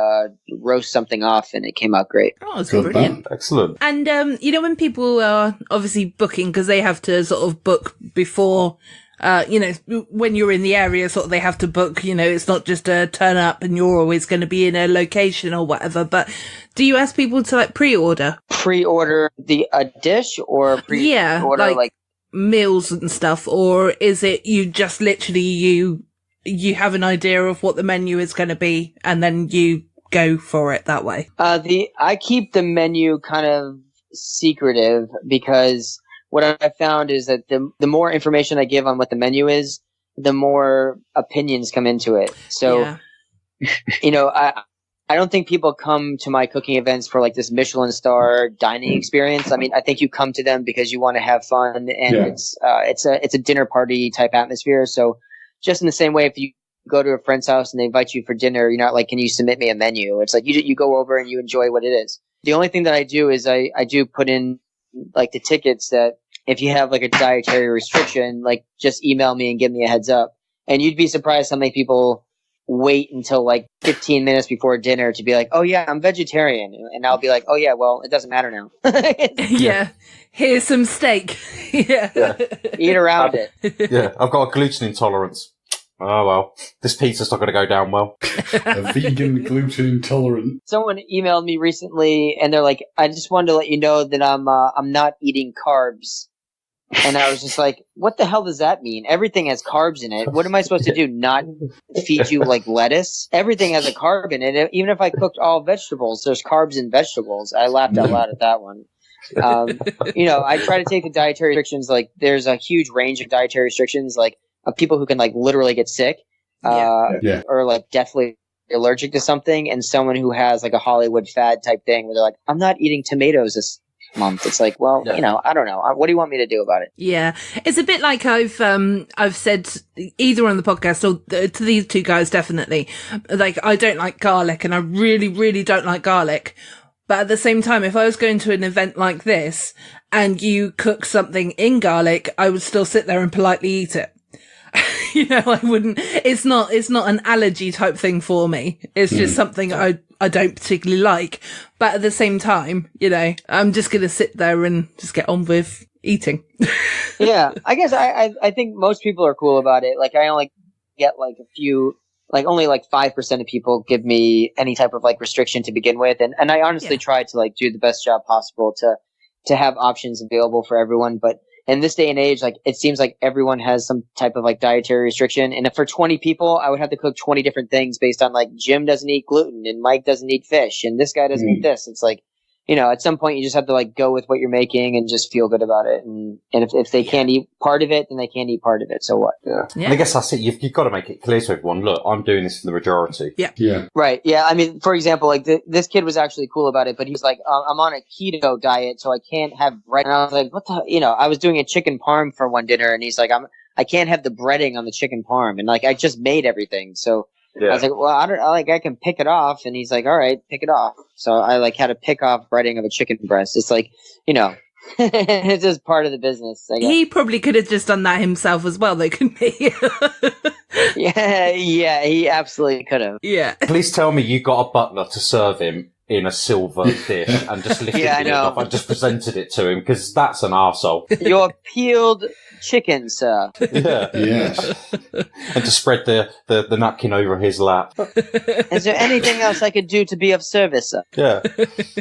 roast something off, and it came out great. Oh, it's brilliant. Excellent. And, when people are obviously booking, because they have to sort of book before, when you're in the area, sort of they have to book, it's not just a turn up and you're always going to be in a location or whatever. But do you ask people to like pre-order? Pre-order a dish, or pre-order like meals and stuff? Or is it you just literally you have an idea of what the menu is going to be, and then you go for it that way? I keep the menu kind of secretive, because what I found is that the more information I give on what the menu is, the more opinions come into it. So, I don't think people come to my cooking events for like this Michelin star dining experience. I mean, I think you come to them because you want to have fun, and it's a dinner party type atmosphere. So, just in the same way, if you go to a friend's house and they invite you for dinner, you're not like, can you submit me a menu? It's like you go over and you enjoy what it is. The only thing that I do is I do put in like the tickets that if you have like a dietary restriction, like just email me and give me a heads up. And you'd be surprised how many people wait until like 15 minutes before dinner to be like, oh yeah, I'm vegetarian. And I'll be like, oh yeah, well, it doesn't matter now. Yeah. Here's some steak. Yeah. Eat around it. Yeah. I've got a gluten intolerance. Oh well, this pizza's not going to go down well. A vegan gluten intolerant. Someone emailed me recently, and they're like, I just wanted to let you know that I'm not eating carbs. And I was just like, what the hell does that mean? Everything has carbs in it. What am I supposed to do? Not feed you like lettuce? Everything has a carb in it. Even if I cooked all vegetables, there's carbs in vegetables. I laughed out loud at that one. I try to take the dietary restrictions. Like, there's a huge range of dietary restrictions, like of people who can like literally get sick, or like deathly allergic to something, and someone who has like a Hollywood fad type thing where they're like, I'm not eating tomatoes this month. It's like, well, I don't know. What do you want me to do about it? Yeah, it's a bit like I've said either on the podcast or to these two guys, definitely. Like, I don't like garlic, and I really, really don't like garlic. But at the same time, if I was going to an event like this and you cook something in garlic, I would still sit there and politely eat it. I wouldn't, it's not an allergy type thing for me. It's just something I don't particularly like. But at the same time, I'm just going to sit there and just get on with eating. Yeah. I guess I think most people are cool about it. Like, I only get like a few like only like 5% of people give me any type of like restriction to begin with. And I honestly try to like do the best job possible to have options available for everyone. But in this day and age, like it seems like everyone has some type of like dietary restriction. And if for 20 people, I would have to cook 20 different things based on like Jim doesn't eat gluten and Mike doesn't eat fish and this guy doesn't eat this. It's like, you know, at some point you just have to like go with what you're making and just feel good about it. And if they can't eat part of it, then they can't eat part of it. So what? Yeah. And I guess that's it. You've got to make it clear to everyone, look, I'm doing this for the majority. Yeah. Right. Yeah. I mean, for example, like this kid was actually cool about it, but he was like, I'm on a keto diet, so I can't have bread. And I was like, what the, you know, I was doing a chicken parm for one dinner and he's like, I can't have the breading on the chicken parm. And like, I just made everything. So I was like, well, I can pick it off. And he's like, all right, pick it off. So I like had to pick off breading of a chicken breast. It's like, you know, it's just part of the business, I guess. He probably could have just done that himself as well, though, couldn't he? Yeah, he absolutely could have. Yeah. Please tell me you got a butler to serve him in a silver dish and just lifted the lid off and just presented it to him, because that's an arsehole. Your peeled chicken, sir. Yeah. Yes. And to spread the napkin over his lap. Is there anything else I could do to be of service, sir? Yeah.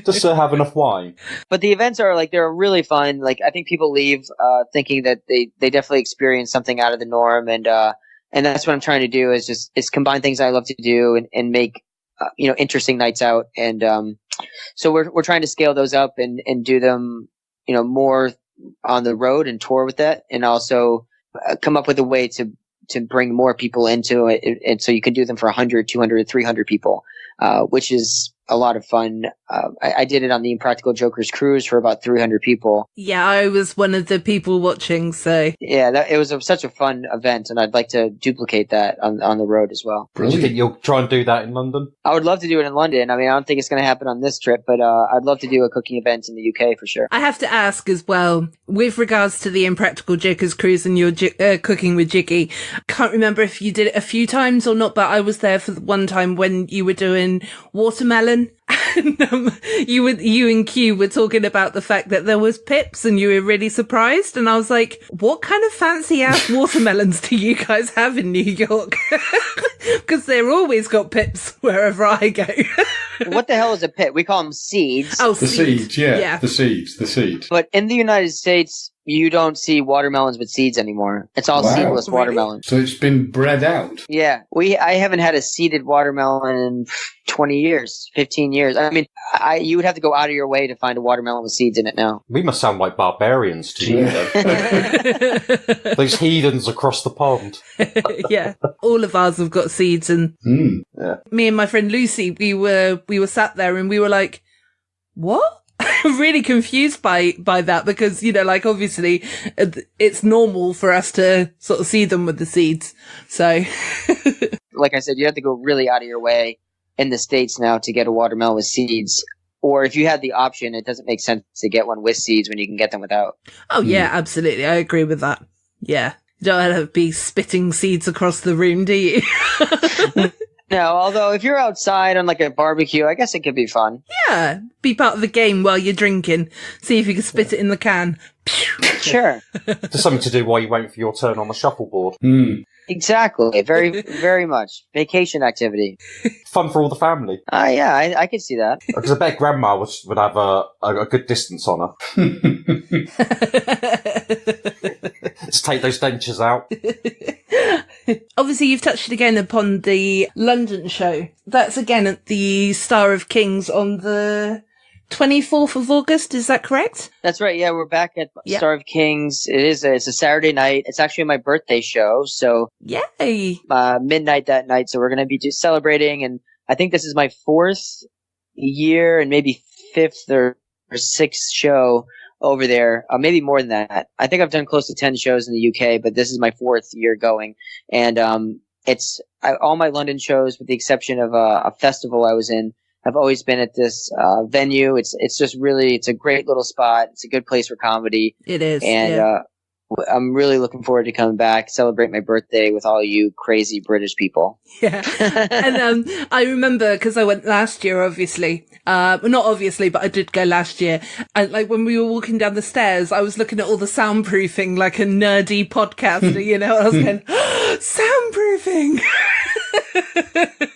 Does Sir have enough wine? But the events are like, they're really fun. Like, I think people leave thinking that they definitely experience something out of the norm. And that's what I'm trying to do is combine things I love to do and make, you know, interesting nights out. And so we're trying to scale those up and do them, you know, more on the road and tour with that, and also come up with a way to bring more people into it. And so you can do them for 100, 200, 300 people, which is a lot of fun. I did it on the Impractical Jokers cruise for about 300 people. Yeah, I was one of the people watching, so. Yeah, it was such a fun event, and I'd like to duplicate that on the road as well. Do you think you'll try and do that in London? I would love to do it in London. I mean, I don't think it's going to happen on this trip, but I'd love to do a cooking event in the UK for sure. I have to ask as well, with regards to the Impractical Jokers cruise and your cooking with Jiggy, can't remember if you did it a few times or not, but I was there for the one time when you were doing watermelon. And you and Q were talking about the fact that there was pips and you were really surprised. And I was like, what kind of fancy ass watermelons do you guys have in New York? Because they're always got pips wherever I go. What the hell is a pip? We call them seeds. Oh, The seeds, yeah. The seeds. But in the United States, you don't see watermelons with seeds anymore. It's all seedless watermelon. So it's been bred out. Yeah. I haven't had a seeded watermelon in 20 years, 15 years. I mean, you would have to go out of your way to find a watermelon with seeds in it now. We must sound like barbarians to you, though. Those heathens across the pond. Yeah. All of ours have got seeds, and me and my friend Lucy, we were sat there and we were like, what? Really confused by that, because, you know, like, obviously it's normal for us to sort of see them with the seeds. So like I said, you have to go really out of your way in the States now to get a watermelon with seeds. Or if you had the option, it doesn't make sense to get one with seeds when you can get them without. Oh yeah, absolutely. I agree with that. Yeah. You don't have to be spitting seeds across the room, do you? No, although if you're outside on like a barbecue, I guess it could be fun. Yeah. Be part of the game while you're drinking. See if you can spit it in the can. Sure. Just something to do while you wait for your turn on the shuffleboard. Exactly. Very, very much. Vacation activity. Fun for all the family. Yeah, I could see that. Because I bet Grandma would have a good distance on her. Just take those dentures out. Obviously, you've touched again upon the London show. That's again at the Star of Kings on the 24th of August. Is that correct? That's right. Yeah, we're back at Star of Kings. It's a Saturday night. It's actually my birthday show. So yay! Midnight that night. So we're going to be celebrating. And I think this is my 4th year and maybe 5th or 6th show over there, maybe more than that. I think I've done close to 10 shows in the UK, but this is my 4th year going. And it's all my London shows, with the exception of a festival I was in, have always been at this venue. It's just really, it's a great little spot. It's a good place for comedy. It is. And I'm really looking forward to coming back, celebrate my birthday with all you crazy British people. Yeah. And I remember, because I went last year, obviously. Not obviously, but I did go last year. And like when we were walking down the stairs, I was looking at all the soundproofing like a nerdy podcaster, you know. I was going, soundproofing!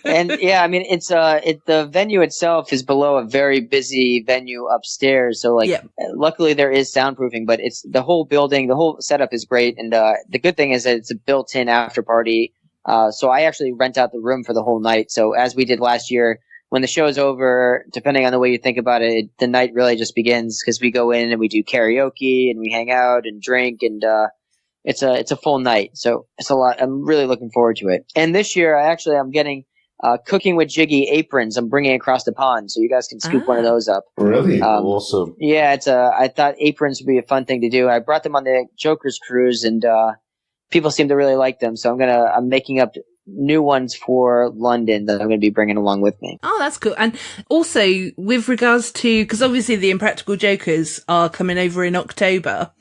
And yeah, I mean, the venue itself is below a very busy venue upstairs. So like, luckily there is soundproofing, but it's the whole building, the whole setup is great. And the good thing is that it's a built-in after party. So I actually rent out the room for the whole night. So as we did last year, when the show's over, depending on the way you think about it, the night really just begins because we go in and we do karaoke and we hang out and drink and it's a full night. So it's a lot. I'm really looking forward to it. And this year, I'm getting Cooking with Jiggy aprons. I'm bringing across the pond, so you guys can scoop one of those up. Really? Awesome. Yeah, I thought aprons would be a fun thing to do. I brought them on the Jokers cruise, and people seem to really like them. So I'm making up new ones for London that I'm going to be bringing along with me. Oh, that's cool. And also, with regards to, because obviously the Impractical Jokers are coming over in October,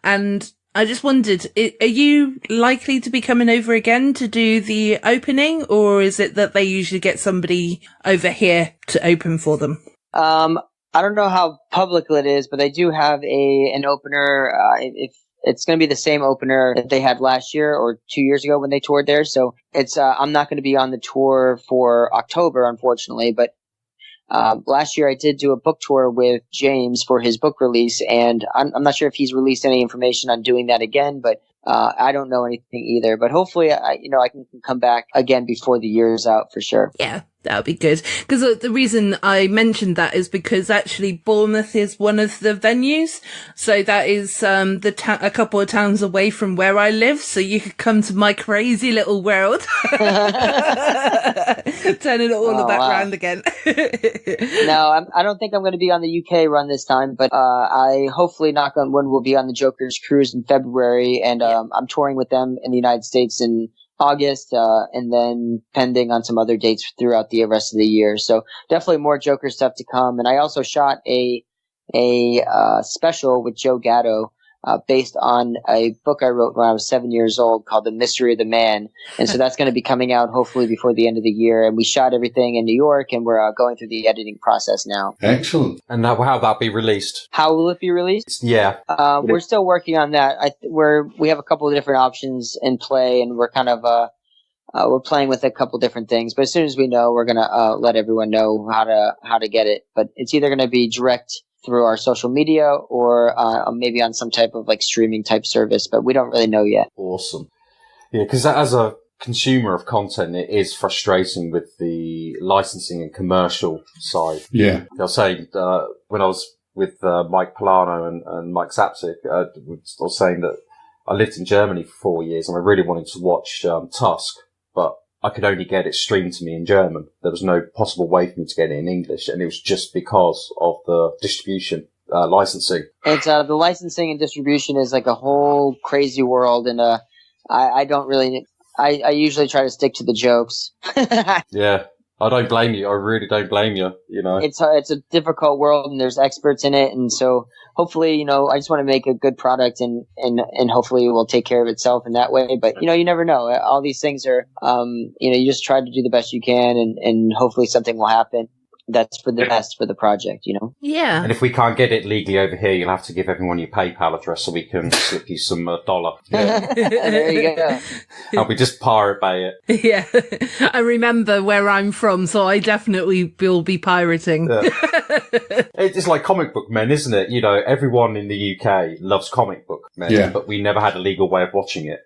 and I just wondered, are you likely to be coming over again to do the opening, or is it that they usually get somebody over here to open for them? I don't know how public it is, but they do have an opener. If it's going to be the same opener that they had last year or 2 years ago when they toured there. So it's I'm not going to be on the tour for October, unfortunately, but last year I did do a book tour with James for his book release, and I'm not sure if he's released any information on doing that again, but I don't know anything either. But hopefully, I can come back again before the year's out for sure. Yeah, that would be good. Because the reason I mentioned that is because actually Bournemouth is one of the venues. So that is a couple of towns away from where I live. So you could come to my crazy little world. Turning it all back round again. No, I don't think I'm going to be on the UK run this time, but I hopefully, knock on wood, will be on the Jokers cruise in February, and I'm touring with them in the United States in August, and then pending on some other dates throughout the rest of the year. So definitely more Joker stuff to come. And I also shot a special with Joe Gatto, based on a book I wrote when I was 7 years old called The Mystery of the Man. And so that's going to be coming out hopefully before the end of the year. And we shot everything in New York, and we're going through the editing process now. Excellent. And now, how'll that be released? How will it be released? Yeah. We're still working on that. We have a couple of different options in play, and we're kind of we're playing with a couple different things. But as soon as we know, we're gonna let everyone know how to get it. But it's either gonna be direct through our social media or maybe on some type of like streaming type service, but we don't really know yet. Awesome. Yeah, because as a consumer of content, it is frustrating with the licensing and commercial side. Yeah. I was saying, when I was with Mike Polano and Mike Sapsik, I was saying that I lived in Germany for 4 years and I really wanted to watch Tusk, but I could only get it streamed to me in German. There was no possible way for me to get it in English, and it was just because of the distribution, licensing. It's the licensing and distribution is like a whole crazy world, and I don't really. I usually try to stick to the jokes. Yeah, I don't blame you. I really don't blame you. You know, it's a difficult world, and there's experts in it, and so hopefully, I just want to make a good product, and hopefully it will take care of itself in that way. But you never know. All these things are, you just try to do the best you can, and hopefully something will happen that's for the best for the project. Yeah. And if we can't get it legally over here, you'll have to give everyone your PayPal address so we can slip you some $1. Yeah. There you go. And we just Pirate Bay it. Yeah. I remember where I'm from, so I definitely will be pirating. Yeah. It's like comic book men, isn't it? Everyone in the UK loves comic book men, but we never had a legal way of watching it.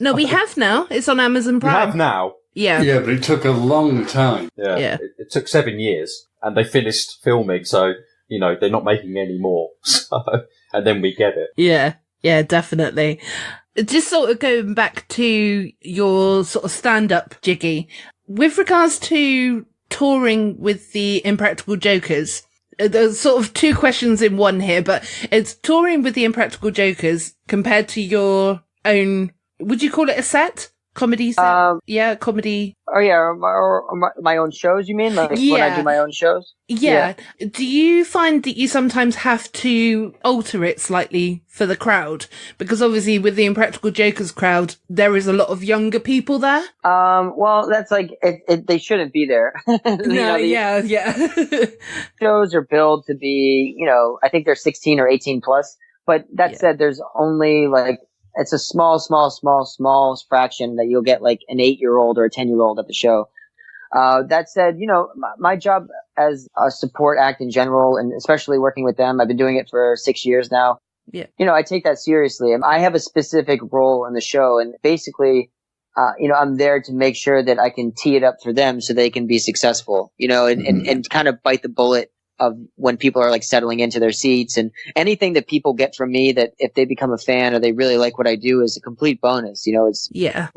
No, we have now. It's on Amazon Prime. We have now. Yeah. Yeah, but it took a long time. Yeah. It took 7 years, and they finished filming, so, they're not making any more. So, and then we get it. Yeah. Yeah, definitely. Just sort of going back to your sort of stand-up, Jiggy. With regards to touring with the Impractical Jokers, there's sort of two questions in one here, but it's touring with the Impractical Jokers compared to your own, would you call it a set? Comedy set? Yeah, comedy. Oh, yeah, or my own shows, you mean? Like when I do my own shows? Yeah. Do you find that you sometimes have to alter it slightly for the crowd? Because obviously with the Impractical Jokers crowd, there is a lot of younger people there. Well, that's like, they shouldn't be there. No, yeah. Shows are billed to be, I think they're 16 or 18 plus. But that said, there's only like it's a small fraction that you'll get like an 8-year-old or a 10-year-old at the show. That said, my job as a support act in general, and especially working with them, I've been doing it for 6 years now. Yeah. I take that seriously. I have a specific role in the show, and basically, I'm there to make sure that I can tee it up for them so they can be successful, and kind of bite the bullet of when people are like settling into their seats, and anything that people get from me that if they become a fan or they really like what I do is a complete bonus,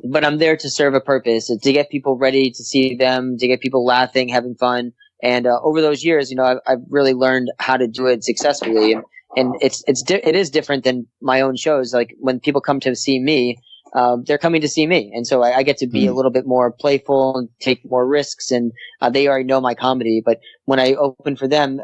but I'm there to serve a purpose. It's to get people ready to see them, to get people laughing, having fun. And, over those years, I've really learned how to do it successfully. And it is different than my own shows. Like when people come to see me, they're coming to see me. And so I get to be a little bit more playful and take more risks, and they already know my comedy. But when I open for them,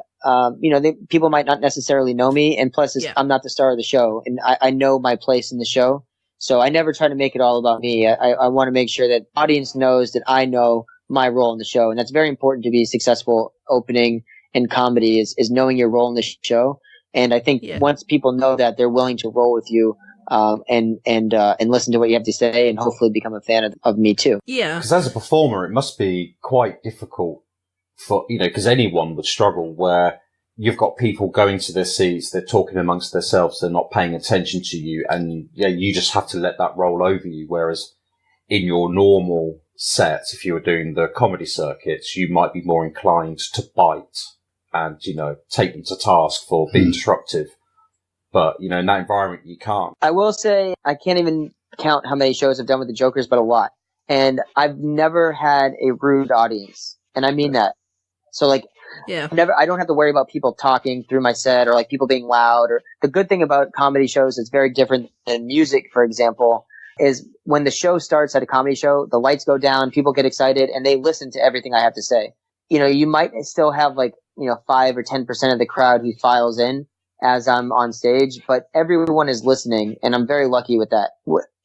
people might not necessarily know me. And plus, I'm not the star of the show, and I know my place in the show. So I never try to make it all about me. I want to make sure that the audience knows that I know my role in the show. And that's very important to be successful opening in comedy is knowing your role in the show. And I think once people know that, they're willing to roll with you. And listen to what you have to say, and hopefully become a fan of me too. Yeah. Because as a performer, it must be quite difficult for, because anyone would struggle where you've got people going to their seats, they're talking amongst themselves, they're not paying attention to you, and you just have to let that roll over you. Whereas in your normal sets, if you were doing the comedy circuits, you might be more inclined to bite and, take them to task for being disruptive. But, in that environment, you can't. I will say I can't even count how many shows I've done with the Jokers, but a lot. And I've never had a rude audience. And I mean that. So, I don't have to worry about people talking through my set or, like, people being loud. Or the good thing about comedy shows is very different than music, for example, is when the show starts at a comedy show, the lights go down, people get excited, and they listen to everything I have to say. You might still have, 5 or 10% of the crowd who files in as I'm on stage, but everyone is listening, and I'm very lucky with that.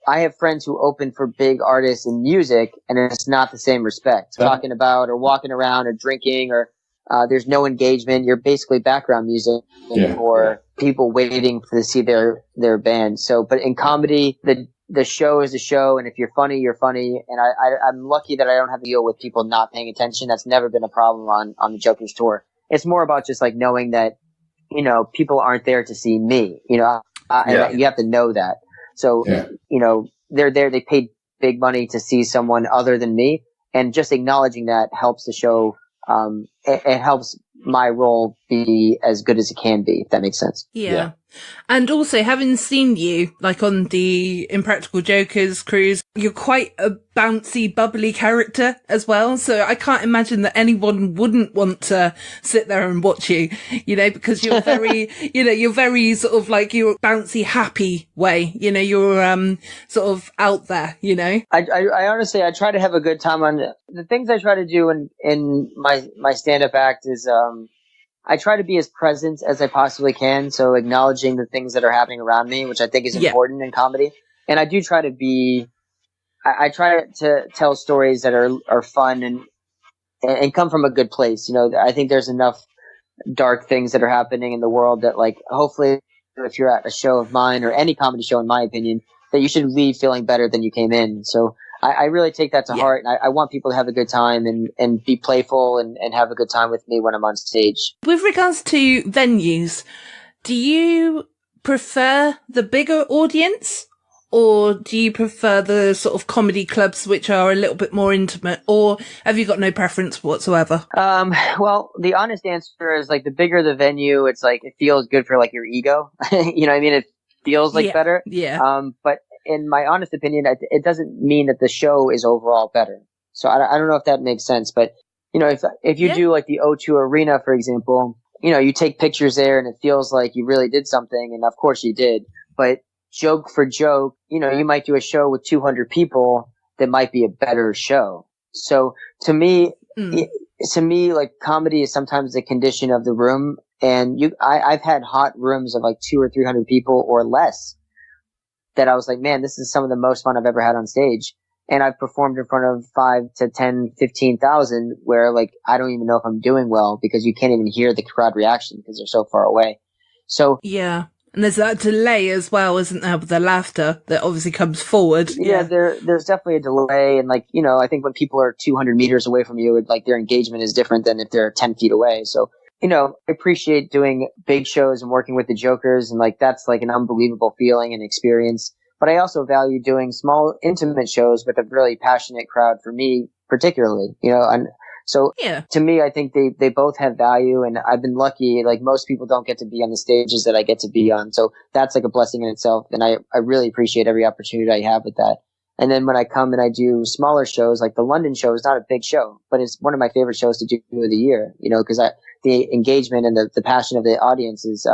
I have friends who open for big artists in music, and it's not the same respect. Talking about or walking around or drinking, or there's no engagement. You're basically background music for people waiting to see their band. So, but in comedy, the show is a show, and if you're funny, you're funny. And I'm lucky that I don't have to deal with people not paying attention. That's never been a problem on the Jokers tour. It's more about just knowing that people aren't there to see me, and you have to know that. So, they're there, they paid big money to see someone other than me. And just acknowledging that helps the show. It helps my role be as good as it can be, if that makes sense. Yeah. And also, having seen you, on the Impractical Jokers cruise, you're quite a bouncy, bubbly character as well. So I can't imagine that anyone wouldn't want to sit there and watch you, because you're very, you're very sort of you're bouncy, happy way, you're, sort of out there, I honestly, I try to have a good time on the things I try to do in my stand-up act is, I try to be as present as I possibly can. So acknowledging the things that are happening around me, which I think is important in comedy. And I do try to I try to tell stories that are fun and come from a good place. I think there's enough dark things that are happening in the world that hopefully if you're at a show of mine or any comedy show, in my opinion, that you should leave feeling better than you came in. So I really take that to heart, and I want people to have a good time and be playful and have a good time with me when I'm on stage. With regards to venues, do you prefer the bigger audience, or do you prefer the sort of comedy clubs which are a little bit more intimate, or have you got no preference whatsoever? Well, the honest answer is the bigger the venue, it's it feels good for your ego. You know what I mean? It feels better. Yeah. But in my honest opinion, it doesn't mean that the show is overall better. So I don't know if that makes sense, but if you do the O2 Arena, for example, you take pictures there and it feels like you really did something, and of course you did. But joke for joke, you might do a show with 200 people that might be a better show. So to me, comedy is sometimes the condition of the room, and I've had hot rooms of 200 or 300 people or less, that I was man, this is some of the most fun I've ever had on stage. And I've performed in front of 5 to 10, 15,000 where I don't even know if I'm doing well because you can't even hear the crowd reaction because they're so far away. So yeah, And there's that delay as well, isn't there, with the laughter that obviously comes forward. Yeah, there's definitely a delay. And like, you know, I think when people are 200 meters away from you, like their engagement is different than if they're 10 feet away. So, you know, I appreciate doing big shows and working with the Jokers. And like, that's like an unbelievable feeling and experience. But I also value doing small, intimate shows with a really passionate crowd for me, particularly, you know, and so to me, I think they both have value, and I've been lucky. Like most people don't get to be on the stages that I get to be on. So that's like a blessing in itself. And I really appreciate every opportunity I have with that. And then when I come and I do smaller shows, like the London show is not a big show, but it's one of my favorite shows to do of the year, you know, because the engagement and the passion of the audience is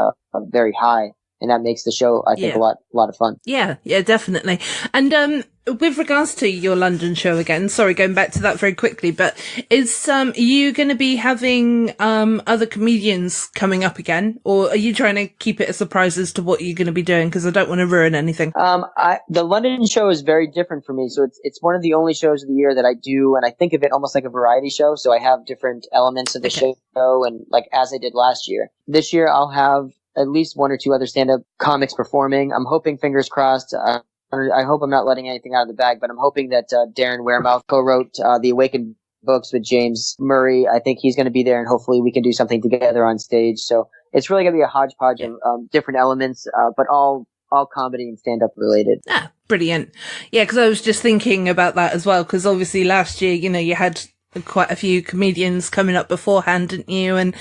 very high. And that makes the show, I think, a lot of fun. Yeah, definitely. And with regards to your London show again, sorry, going back to that very quickly, but is you going to be having other comedians coming up again, or are you trying to keep it a surprise as to what you're going to be doing? Because I don't want to ruin anything. The London show is very different for me, so it's one of the only shows of the year that I do, and I think of it almost like a variety show. So I have different elements of the show, and like as I did last year. This year, I'll have at least one or two other stand-up comics performing. I'm hoping, fingers crossed, I hope I'm not letting anything out of the bag, but I'm hoping that Darren Waremouth co-wrote the Awakened books with James Murray. I think he's going to be there, and hopefully we can do something together on stage. So it's really going to be a hodgepodge of different elements, but all comedy and stand-up related. Ah, brilliant. Yeah, because I was just thinking about that as well, because obviously last year, you know, you had quite a few comedians coming up beforehand, didn't you? And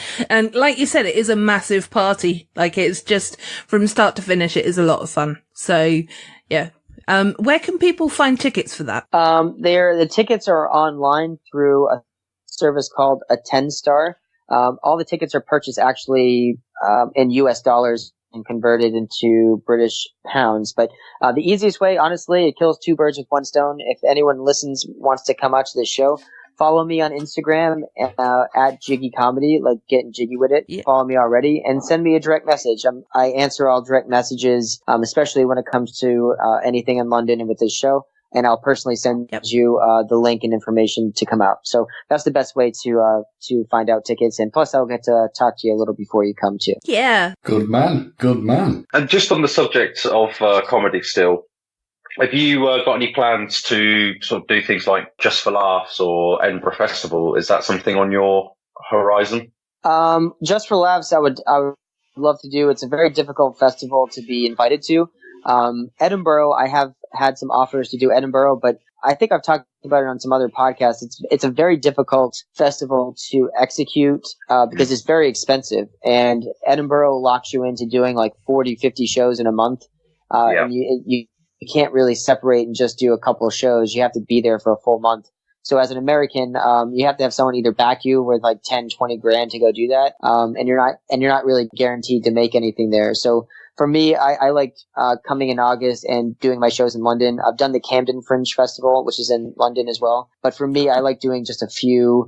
like you said, it is a massive party. Like it's just from start to finish, it is a lot of fun. So yeah. Where can people find tickets for that? The tickets are online through a service called a 10-star. All the tickets are purchased actually in US dollars and converted into British pounds. But the easiest way, honestly, it kills two birds with one stone. If anyone wants to come out to this show, follow me on Instagram at Jiggy Comedy, like getting jiggy with it. Yeah. Follow me already and send me a direct message. I answer all direct messages, especially when it comes to anything in London and with this show. And I'll personally send you the link and information to come out. So that's the best way to find out tickets. And plus, I'll get to talk to you a little before you come too. Yeah. Good man. Good man. And just on the subject of comedy still, have you got any plans to sort of do things like Just for Laughs or Edinburgh Festival? Is that something on your horizon? Just for Laughs, I would love to do. It's a very difficult festival to be invited to. Edinburgh, I have had some offers to do Edinburgh, but I think I've talked about it on some other podcasts. It's a very difficult festival to execute because it's very expensive, and Edinburgh locks you into doing like 40, 50 shows in a month, and you can't really separate and just do a couple of shows. You have to be there for a full month. So as an American, you have to have someone either back you with like 10, 20 grand to go do that. And you're not really guaranteed to make anything there. So for me, I liked coming in August and doing my shows in London. I've done the Camden Fringe Festival, which is in London as well. But for me, I like doing just a few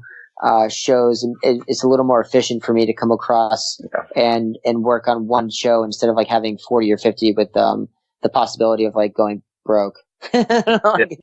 shows, and it's a little more efficient for me to come across and work on one show instead of like having 40 or 50 with the possibility of like going broke.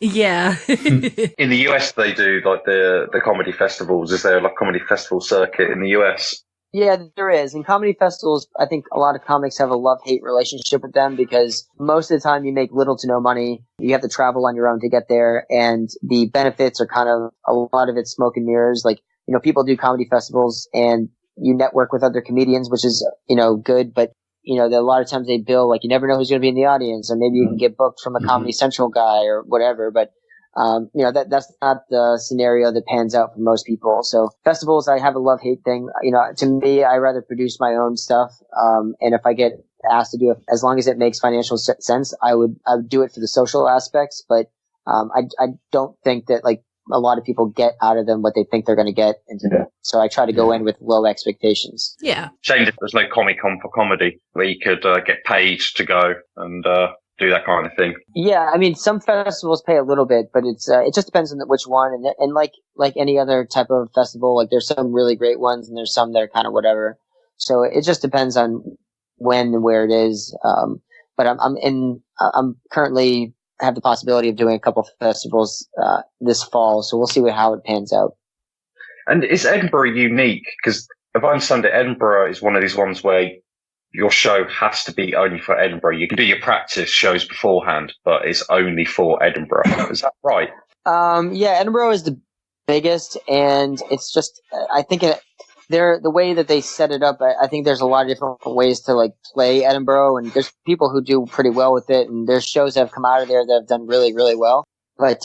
Yeah. In the US, they do like the comedy festivals. Is there like a comedy festival circuit in the US? Yeah, there is. In comedy festivals, I think a lot of comics have a love-hate relationship with them because most of the time you make little to no money. You have to travel on your own to get there, and the benefits are kind of a lot of it's smoke and mirrors. Like, you know, people do comedy festivals and you network with other comedians, which is, you know, good, but you know, a lot of times they bill like you never know who's going to be in the audience, or maybe you can get booked from a Comedy Central guy or whatever. But you know, that's not the scenario that pans out for most people. So festivals, I have a love-hate thing. You know, to me, I rather produce my own stuff. And if I get asked to do it, as long as it makes financial sense, I would do it for the social aspects. But I don't think that like a lot of people get out of them what they think they're going to get into them. So I try to go in with low expectations. Yeah. Shame that there's no Comic-Con for comedy where you could get paid to go and do that kind of thing. Yeah, I mean, some festivals pay a little bit, but it just depends on which one. And like any other type of festival, like there's some really great ones and there's some that are kind of whatever. So it just depends on when and where it is. But I'm currently have the possibility of doing a couple of festivals this fall, so we'll see how it pans out. And is Edinburgh unique? Because if I understand it, Edinburgh is one of these ones where your show has to be only for Edinburgh. You can do your practice shows beforehand, but it's only for Edinburgh. Is that right? Yeah, Edinburgh is the biggest, and it's just, I think the way that they set it up, I think there's a lot of different ways to like play Edinburgh, and there's people who do pretty well with it, and there's shows that have come out of there that have done really, really well. But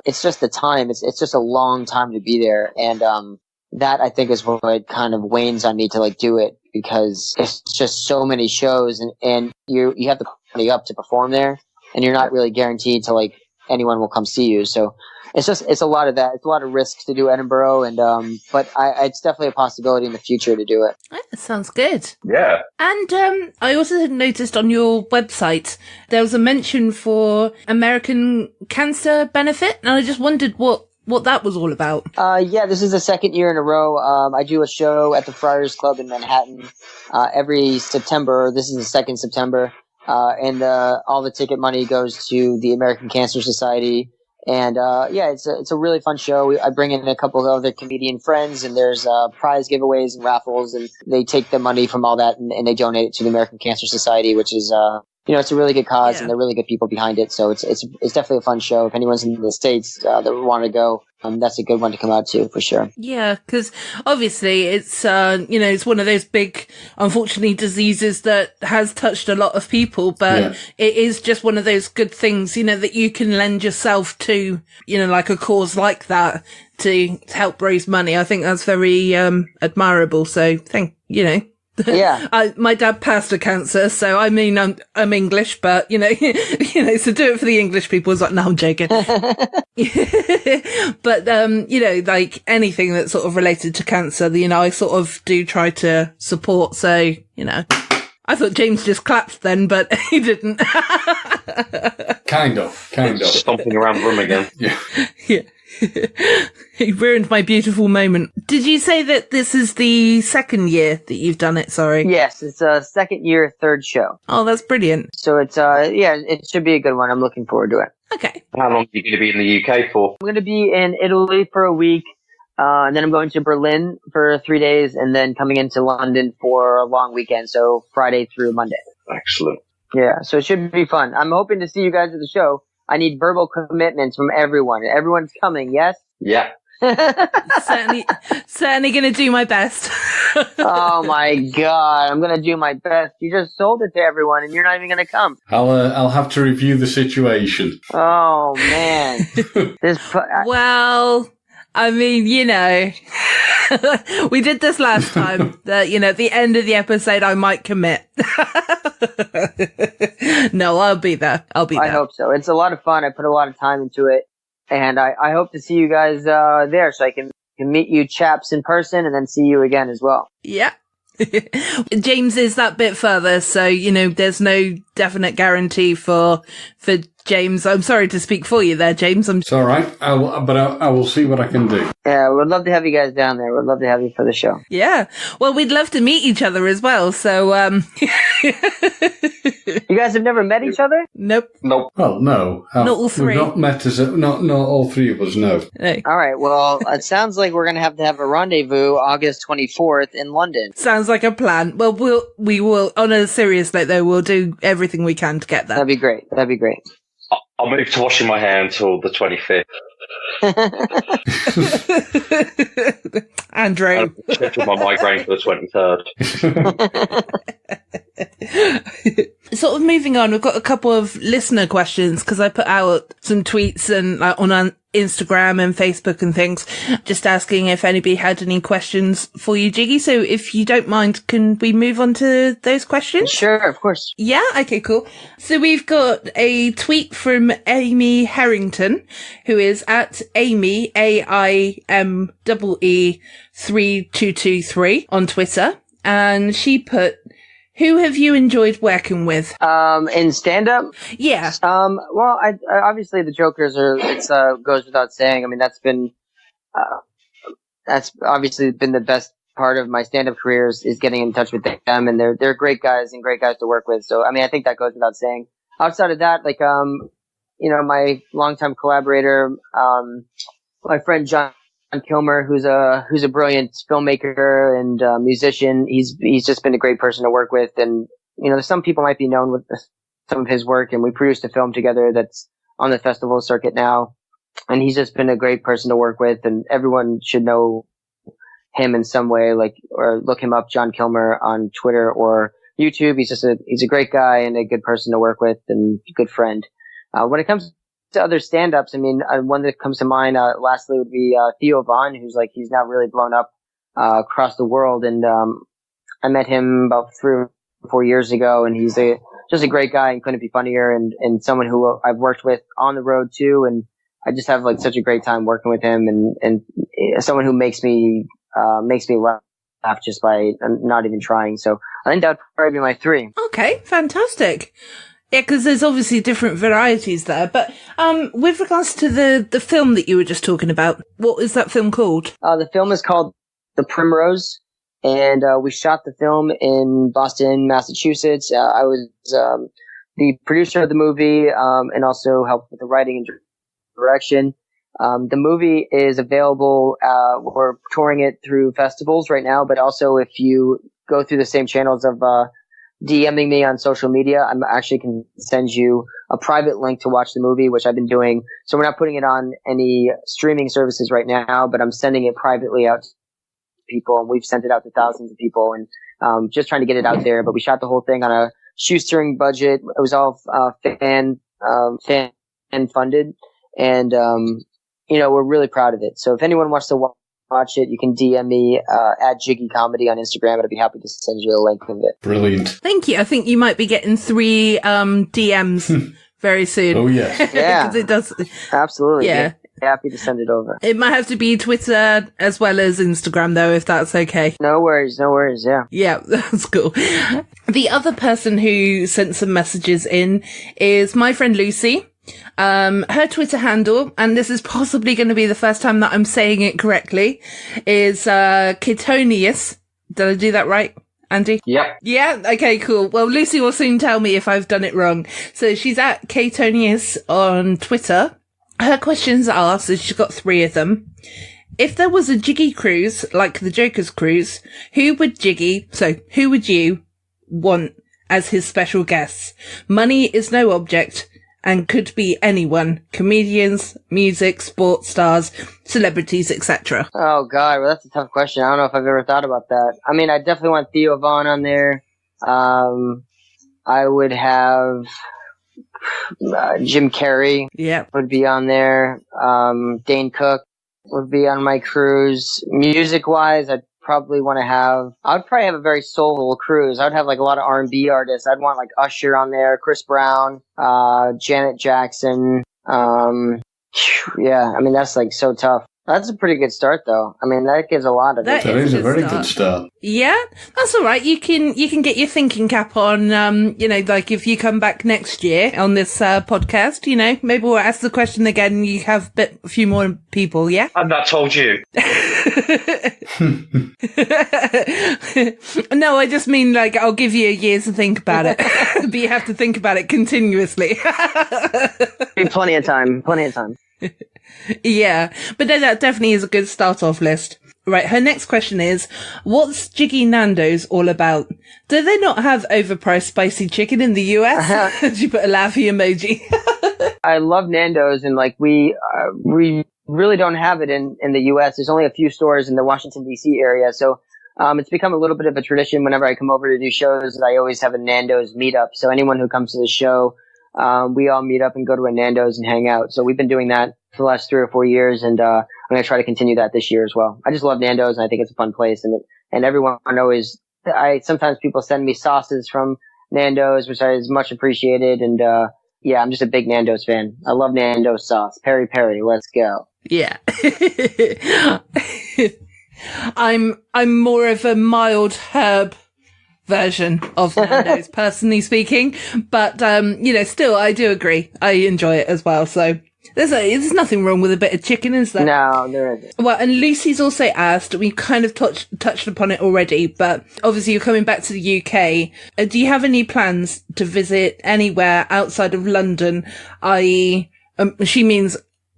it's just the time. It's just a long time to be there, and that I think is what kind of wanes on me to like do it, because it's just so many shows, and you have to put money up to perform there, and you're not really guaranteed to like anyone will come see you. So it's a lot of that. It's a lot of risks to do Edinburgh, and but it's definitely a possibility in the future to do it. Oh, that sounds good. Yeah. And I also noticed on your website there was a mention for American Cancer Benefit, and I just wondered what that was all about. Yeah, this is the second year in a row. I do a show at the Friars Club in Manhattan every September. This is the 2nd September. And all the ticket money goes to the American Cancer Society. And it's a really fun show. I bring in a couple of other comedian friends, and there's prize giveaways and raffles, and they take the money from all that and they donate it to the American Cancer Society, which is it's a really good cause, and they're really good people behind it. So it's definitely a fun show. If anyone's in the States that want to go, that's a good one to come out to for sure. Yeah, because obviously it's it's one of those big, unfortunately, diseases that has touched a lot of people, but it is just one of those good things, that you can lend yourself to, like a cause like that to help raise money. I think that's very admirable. So Yeah. My dad passed of cancer, so I mean, I'm English, but so do it for the English people. It's like, no, I'm joking. But, like anything that's sort of related to cancer, I sort of do try to support. So, I thought James just clapped then, but he didn't. Kind of. Stomping around the room again. Yeah. He ruined my beautiful moment. Did you say that this is the second year that you've done it? Sorry. Yes, it's a second year, third show. Oh, that's brilliant. So it's it should be a good one. I'm looking forward to it. Okay. How long are you going to be in the UK for? I'm going to be in Italy for a week, and then I'm going to Berlin for 3 days, and then coming into London for a long weekend, so Friday through Monday. Excellent. Yeah, so it should be fun. I'm hoping to see you guys at the show. I need verbal commitments from everyone. Everyone's coming, yes? Yeah. certainly going to do my best. Oh my God, I'm going to do my best. You just sold it to everyone, and you're not even going to come. I'll have to review the situation. Oh man, well, I mean, we did this last time. That at the end of the episode, I might commit. No, I'll be there. I hope so. It's a lot of fun. I put a lot of time into it, and I hope to see you guys there, so I can meet you chaps in person, and then see you again as well. Yeah. James is that bit further, so there's no definite guarantee for James. I'm sorry to speak for you there, James. It's all right. I will see what I can do. Yeah, we'd love to have you guys down there. We'd love to have you for the show. Yeah. Well, we'd love to meet each other as well. So, You guys have never met each other? Nope. Well, no. Not all three. We've not met not all three of us, no. Hey. All right. Well, it sounds like we're going to have a rendezvous August 24th in London. Sounds like a plan. Well, we will, on a serious note though, we'll do everything we can to get there. That'd be great. I'll move to washing my hair until the 25th. Andrew. I'll schedule my migraine for the 23rd. Sort of moving on, we've got a couple of listener questions because I put out some tweets and on Instagram and Facebook and things, just asking if anybody had any questions for you, Jiggy. So if you don't mind, can we move on to those questions? Sure, of course. Yeah, okay, cool. So we've got a tweet from Amy Harrington, who is at Amy, AIMEE 3223 on Twitter. And she put, who have you enjoyed working with? In stand-up? Yeah. Well, I obviously the Jokers goes without saying. I mean, that's obviously been the best part of my stand-up career is getting in touch with them, and they're great guys to work with. So, I mean, I think that goes without saying. Outside of that, like, my longtime collaborator, my friend John Kilmer, who's a brilliant filmmaker and musician. He's just been a great person to work with, and some people might be known with some of his work, and we produced a film together that's on the festival circuit now. And he's just been a great person to work with, and everyone should know him in some way, or look him up, John Kilmer, on Twitter or YouTube. He's a great guy and a good person to work with and a good friend. When it comes to other stand-ups, one that comes to mind, lastly, would be Theo Von, he's now really blown up across the world. And I met him about 3 or 4 years ago, and he's just a great guy and couldn't be funnier, and someone who I've worked with on the road too. And I just have such a great time working with him, and someone who makes me laugh just by not even trying. So I think that'd probably be my 3. Okay, fantastic. Yeah, because there's obviously different varieties there. But with regards to the film that you were just talking about, what is that film called? The film is called The Primrose, and we shot the film in Boston, Massachusetts. I was the producer of the movie and also helped with the writing and direction. The movie is available. We're touring it through festivals right now, but also if you go through the same channels of DMing me on social media, I actually can send you a private link to watch the movie, which I've been doing. So we're not putting it on any streaming services right now, but I'm sending it privately out to people, and we've sent it out to thousands of people, and just trying to get it out there. But we shot the whole thing on a shoestring budget. It was all fan funded, and we're really proud of it. So if anyone wants to watch it, you can DM me at Jiggy Comedy on Instagram, and I'd be happy to send you a link of it. Brilliant. Thank you. I think you might be getting 3 DMs very soon. Oh, yes. Yeah. 'Cause it does. Absolutely. Yeah. Happy to send it over. It might have to be Twitter as well as Instagram, though, if that's okay. No worries, yeah. Yeah, that's cool. The other person who sent some messages in is my friend Lucy. Her Twitter handle, and this is possibly going to be the first time that I'm saying it correctly, is Ketonius. Did I do that right, Andy? Yep. Yeah? Okay, cool. Well, Lucy will soon tell me if I've done it wrong. So she's at Ketonius on Twitter. Her questions are, so she's got 3 of them. If there was a Jiggy cruise, like the Joker's cruise, who would you want as his special guests? Money is no object and could be anyone. Comedians, music, sports stars, celebrities, etc. Oh, God. Well, that's a tough question. I don't know if I've ever thought about that. I definitely want Theo Von on there. I would have Jim Carrey would be on there. Dane Cook would be on my cruise. Music-wise, I would probably have a very soulful cruise. I would have a lot of R&B artists. I'd want Usher on there, Chris Brown, Janet Jackson. Yeah, that's so tough. That's a pretty good start, though. That gives a lot of it. That is a very good start. Yeah, that's all right. You can get your thinking cap on, if you come back next year on this podcast, maybe we'll ask the question again and you have a few more people, yeah? I've not told you. No, I just mean, I'll give you a year to think about it. But you have to think about it continuously. Plenty of time. Yeah, but no, that definitely is a good start-off list. Right, her next question is, what's Jiggy Nando's all about? Do they not have overpriced spicy chicken in the US? Did you put a laughy emoji? I love Nando's, and we really don't have it in the US. There's only a few stores in the Washington, D.C. area, so it's become a little bit of a tradition whenever I come over to do shows that I always have a Nando's meetup. So anyone who comes to the show, we all meet up and go to a Nando's and hang out. So we've been doing that for the last 3 or 4 years, and I'm going to try to continue that this year as well. I just love Nando's, and I think it's a fun place, and everyone always, sometimes people send me sauces from Nando's, which is much appreciated, and yeah, I'm just a big Nando's fan. I love Nando's sauce. Peri peri, let's go. Yeah. I'm more of a mild herb version of Nando's, personally speaking, but still, I do agree. I enjoy it as well, so there's nothing wrong with a bit of chicken, is there? No, there isn't. Well, and Lucy's also asked, we kind of touched upon it already, but obviously you're coming back to the UK. Do you have any plans to visit anywhere outside of London, i.e., she means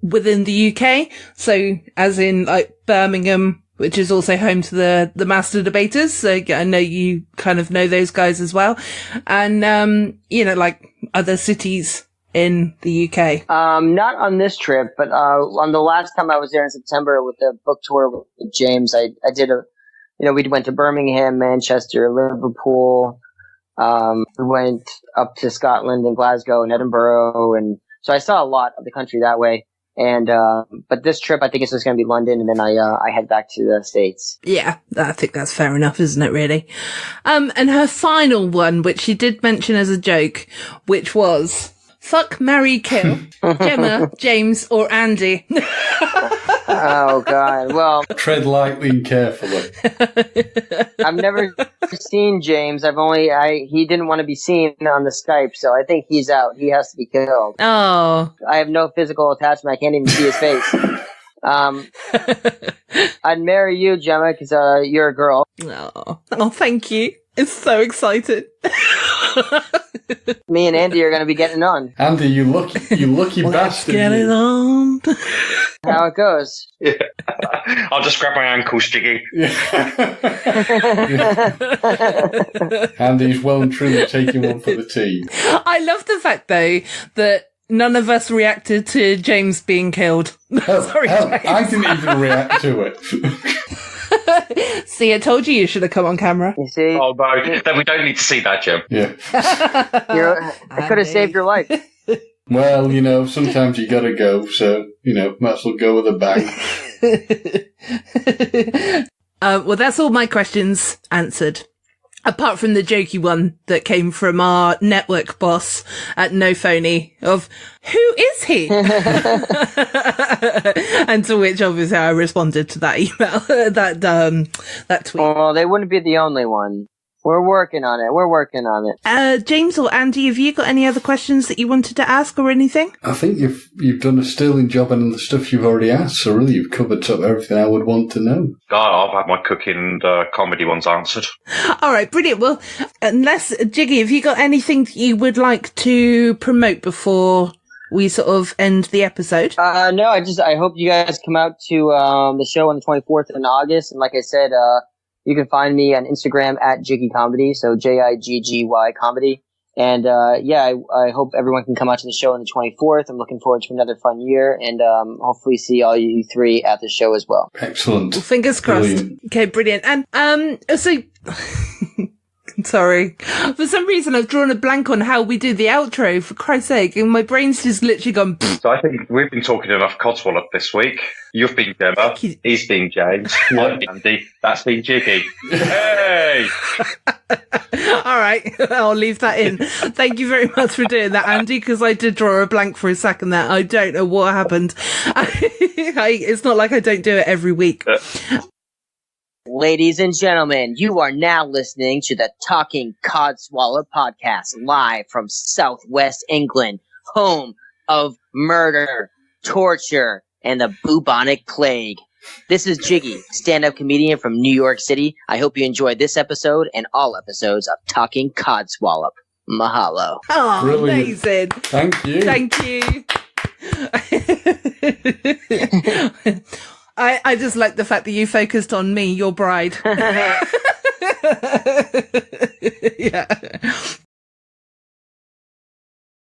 within the UK. So as in like Birmingham, which is also home to the Master Debaters. So I know you kind of know those guys as well. And, like other cities in the UK. Not on this trip, but on the last time I was there in September with the book tour with James, I did we went to Birmingham, Manchester, Liverpool. We went up to Scotland and Glasgow and Edinburgh. And so I saw a lot of the country that way. And, but this trip, I think it's just going to be London, and then I head back to the States. Yeah, I think that's fair enough, isn't it, really? And her final one, which she did mention as a joke, which was, fuck, marry, kill, Gemma, James, or Andy. Oh, God. Well, tread lightly and carefully. I've never seen James. He didn't want to be seen on the Skype, so I think he's out. He has to be killed. Oh. I have no physical attachment. I can't even see his face. I'd marry you, Gemma, because you're a girl. Oh, thank you. It's so excited. Me and Andy are going to be getting on. Andy, you lucky bastard. Get it on. How it goes. Yeah. I'll just grab my ankles, Jiggy. Andy's well and truly taking one for the team. I love the fact, though, that none of us reacted to James being killed. Sorry, James. I didn't even react to it. See, I told you should have come on camera. You see? Oh, no. Then we don't need to see that, Jim. Yeah. I could have saved your life. Well, sometimes you gotta go, so, might as well go with a bang. Well, that's all my questions answered. Apart from the jokey one that came from our network boss at No Phony of, who is he? And to which obviously I responded to that email, that tweet. Well, they wouldn't be the only one. We're working on it. James or Andy, have you got any other questions that you wanted to ask or anything? I think you've done a sterling job on the stuff you've already asked, so really you've covered sort of everything I would want to know. God, I've had my cooking and comedy ones answered. All right, brilliant. Well, Jiggy, have you got anything that you would like to promote before we sort of end the episode? No, I hope you guys come out to the show on the 24th in August. And like I said, you can find me on Instagram at Jiggy Comedy, so Jiggy Comedy. And I hope everyone can come out to the show on the 24th. I'm looking forward to another fun year, and hopefully see all you three at the show as well. Excellent. Well, fingers crossed. Brilliant. Okay, brilliant. And so sorry, for some reason I've drawn a blank on how we do the outro, for Christ's sake, and my brain's just literally gone. So I think we've been talking enough Codswallop this week. You've been Gemma, he's been James, I'm Andy, that's been Jiggy. Hey! All right, I'll leave that in. Thank you very much for doing that, Andy, because I did draw a blank for a second there. I don't know what happened. It's not like I don't do it every week. Ladies and gentlemen, you are now listening to the Talking Codswallop podcast live from Southwest England, home of murder, torture, and the bubonic plague. This is Jiggy, stand-up comedian from New York City. I hope you enjoyed this episode and all episodes of Talking Codswallop. Mahalo. Oh, Brilliant. amazing. Thank you. Thank you. I just like the fact that you focused on me, your bride. Yeah.